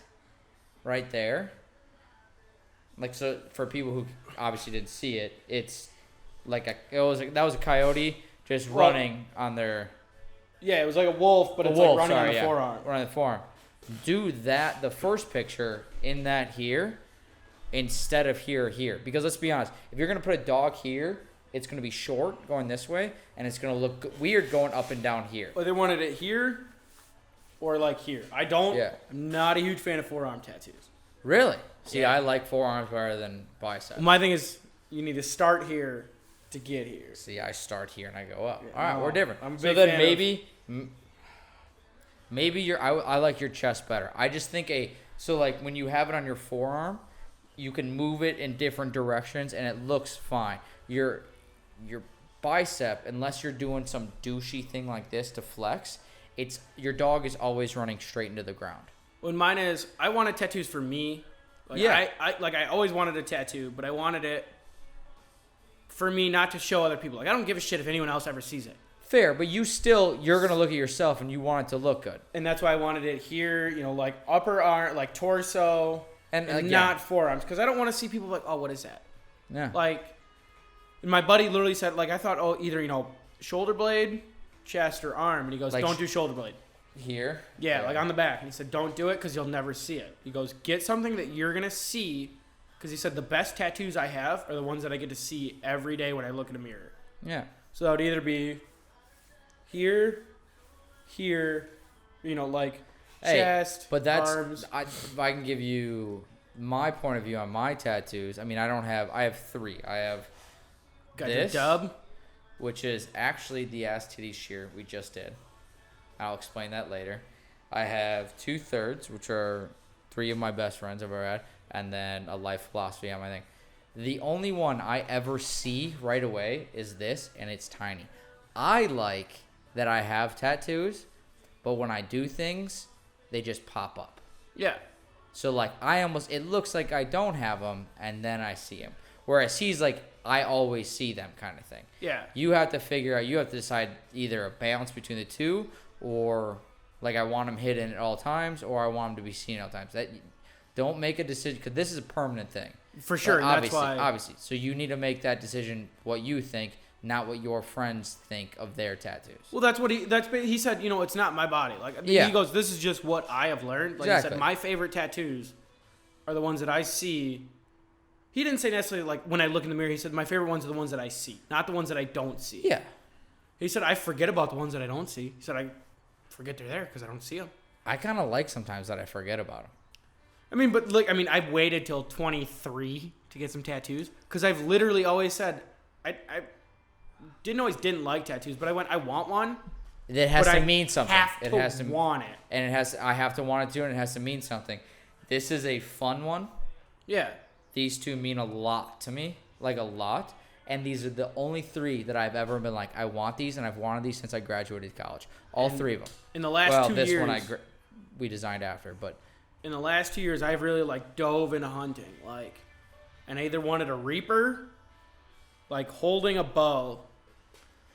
right there? Like, so for people who obviously didn't see it, it's like that was a coyote just running on their Yeah, it was like a wolf, but it's like running on the forearm. Running on the forearm. Do that, the first picture in that here instead of here or here. Because let's be honest, if you're going to put a dog here, it's going to be short going this way, and it's going to look weird going up and down here. Well, they wanted it here or like here. I'm not a huge fan of forearm tattoos. Really? See, Yeah. I like forearms better than biceps. My thing is you need to start here to get here. See, I start here and I go up. Yeah, All right, no, we're different. I'm a So big then fan maybe I like your chest better. I just think like when you have it on your forearm, you can move it in different directions and it looks fine. Your bicep, unless you're doing some douchey thing like this to flex, your dog is always running straight into the ground. When mine is, I wanted tattoos for me. Like, Yeah. I always wanted a tattoo, but I wanted it for me, not to show other people. Like, I don't give a shit if anyone else ever sees it. Fair, but you're going to look at yourself and you want it to look good. And that's why I wanted it here, like upper arm, like torso, and again, not forearms. Because I don't want to see people like, oh, what is that? Yeah. Like, and my buddy literally said, like, I thought, either, shoulder blade, chest, or arm. And he goes, Like don't do shoulder blade. Here? Yeah, like on the back. And he said, don't do it because you'll never see it. He goes, get something that you're going to see. Because he said, the best tattoos I have are the ones that I get to see every day when I look in a mirror. Yeah. So that would either be here, like chest, but that's arms. if I can give you my point of view on my tattoos. I mean, I have 3. I have Got this, your dub. which is actually the ass titty shear we just did. I'll explain that later. I have 2/3, which are 3 of my best friends I've ever had, and then a life philosophy on my thing. The only one I ever see right away is this, and it's tiny. I like that I have tattoos, but when I do things, they just pop up. Yeah. So, like, it looks like I don't have them, and then I see them. Whereas he's like, I always see them kind of thing. Yeah. You have to decide either a balance between the two, or, like, I want them hidden at all times, or I want them to be seen at all times. Don't make a decision, because this is a permanent thing. For sure. Like, And that's why. Obviously. So you need to make that decision what you think, not what your friends think of their tattoos. Well, he said, it's not my body. Like, Yeah. he goes, this is just what I have learned. Like he Exactly. said, my favorite tattoos are the ones that I see. He didn't say necessarily like when I look in the mirror. He said my favorite ones are the ones that I see, not the ones that I don't see. Yeah. He said I forget about the ones that I don't see. He said I forget they're there because I don't see them. I kind of like sometimes that I forget about them. I've waited till 23 to get some tattoos because I've literally always said I didn't like tattoos, but I want one. It has but to I mean something. It has to want it, and I have to want it too, and it has to mean something. This is a fun one. Yeah. These 2 mean a lot to me, like a lot. And these are the only 3 that I've ever been like, I want these, and I've wanted these since I graduated college. All 3 of them. In the last 2 this years, one we designed after, but in the last 2 years, I've really like dove into hunting. Like, and I either wanted a Reaper, like holding a bow,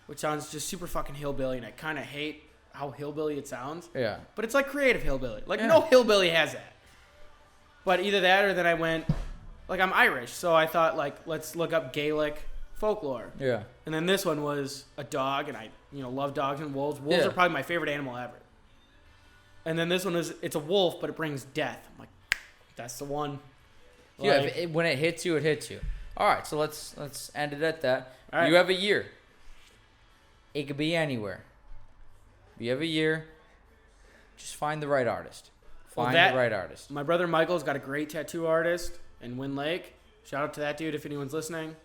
which sounds just super fucking hillbilly, and I kind of hate how hillbilly it sounds. Yeah. But it's like creative hillbilly. Like Yeah. no hillbilly has that. But either that or then I went, like I'm Irish, so I thought like let's look up Gaelic folklore. Yeah. And then this one was a dog, and I love dogs and wolves. Wolves Yeah. are probably my favorite animal ever. And then this one it's a wolf, but it brings death. I'm like, that's the one. Yeah. Like, When it hits you, it hits you. All right. So let's end it at that. All right. You have a year. It could be anywhere. You have a year. Just find the right artist. Well, Find the right artist. My brother Michael's got a great tattoo artist in Wind Lake. Shout out to that dude if anyone's listening.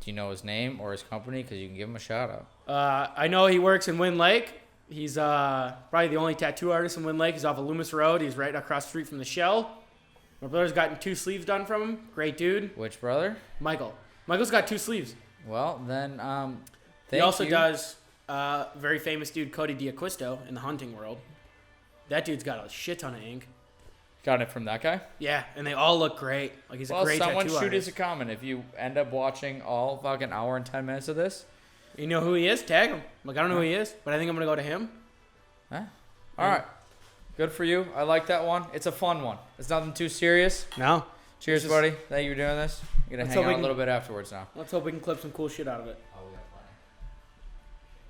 Do you know his name or his company? Because you can give him a shout out. I know he works in Wind Lake. He's probably the only tattoo artist in Wind Lake. He's off of Loomis Road. He's right across the street from the Shell. My brother's gotten 2 sleeves done from him. Great dude. Which brother? Michael. Michael's got 2 sleeves. Well, then, He thank also you. does very famous dude Cody D'Acquisto in the hunting world. That dude's got a shit ton of ink. Got it from that guy? Yeah, and they all look great. Like he's a Well, great someone tattoo shoot us artist. a comment if you end up watching all fucking hour and 10 minutes of this. You know who he is? Tag him. Like I don't know who he is, but I think I'm gonna go to him. Huh? All right. Good for you. I like that one. It's a fun one. It's nothing too serious. No. Cheers, This is- buddy. Thank you for doing this. You're going Let's to hang hope we out a can- little bit afterwards now. Let's hope we can clip some cool shit out of it.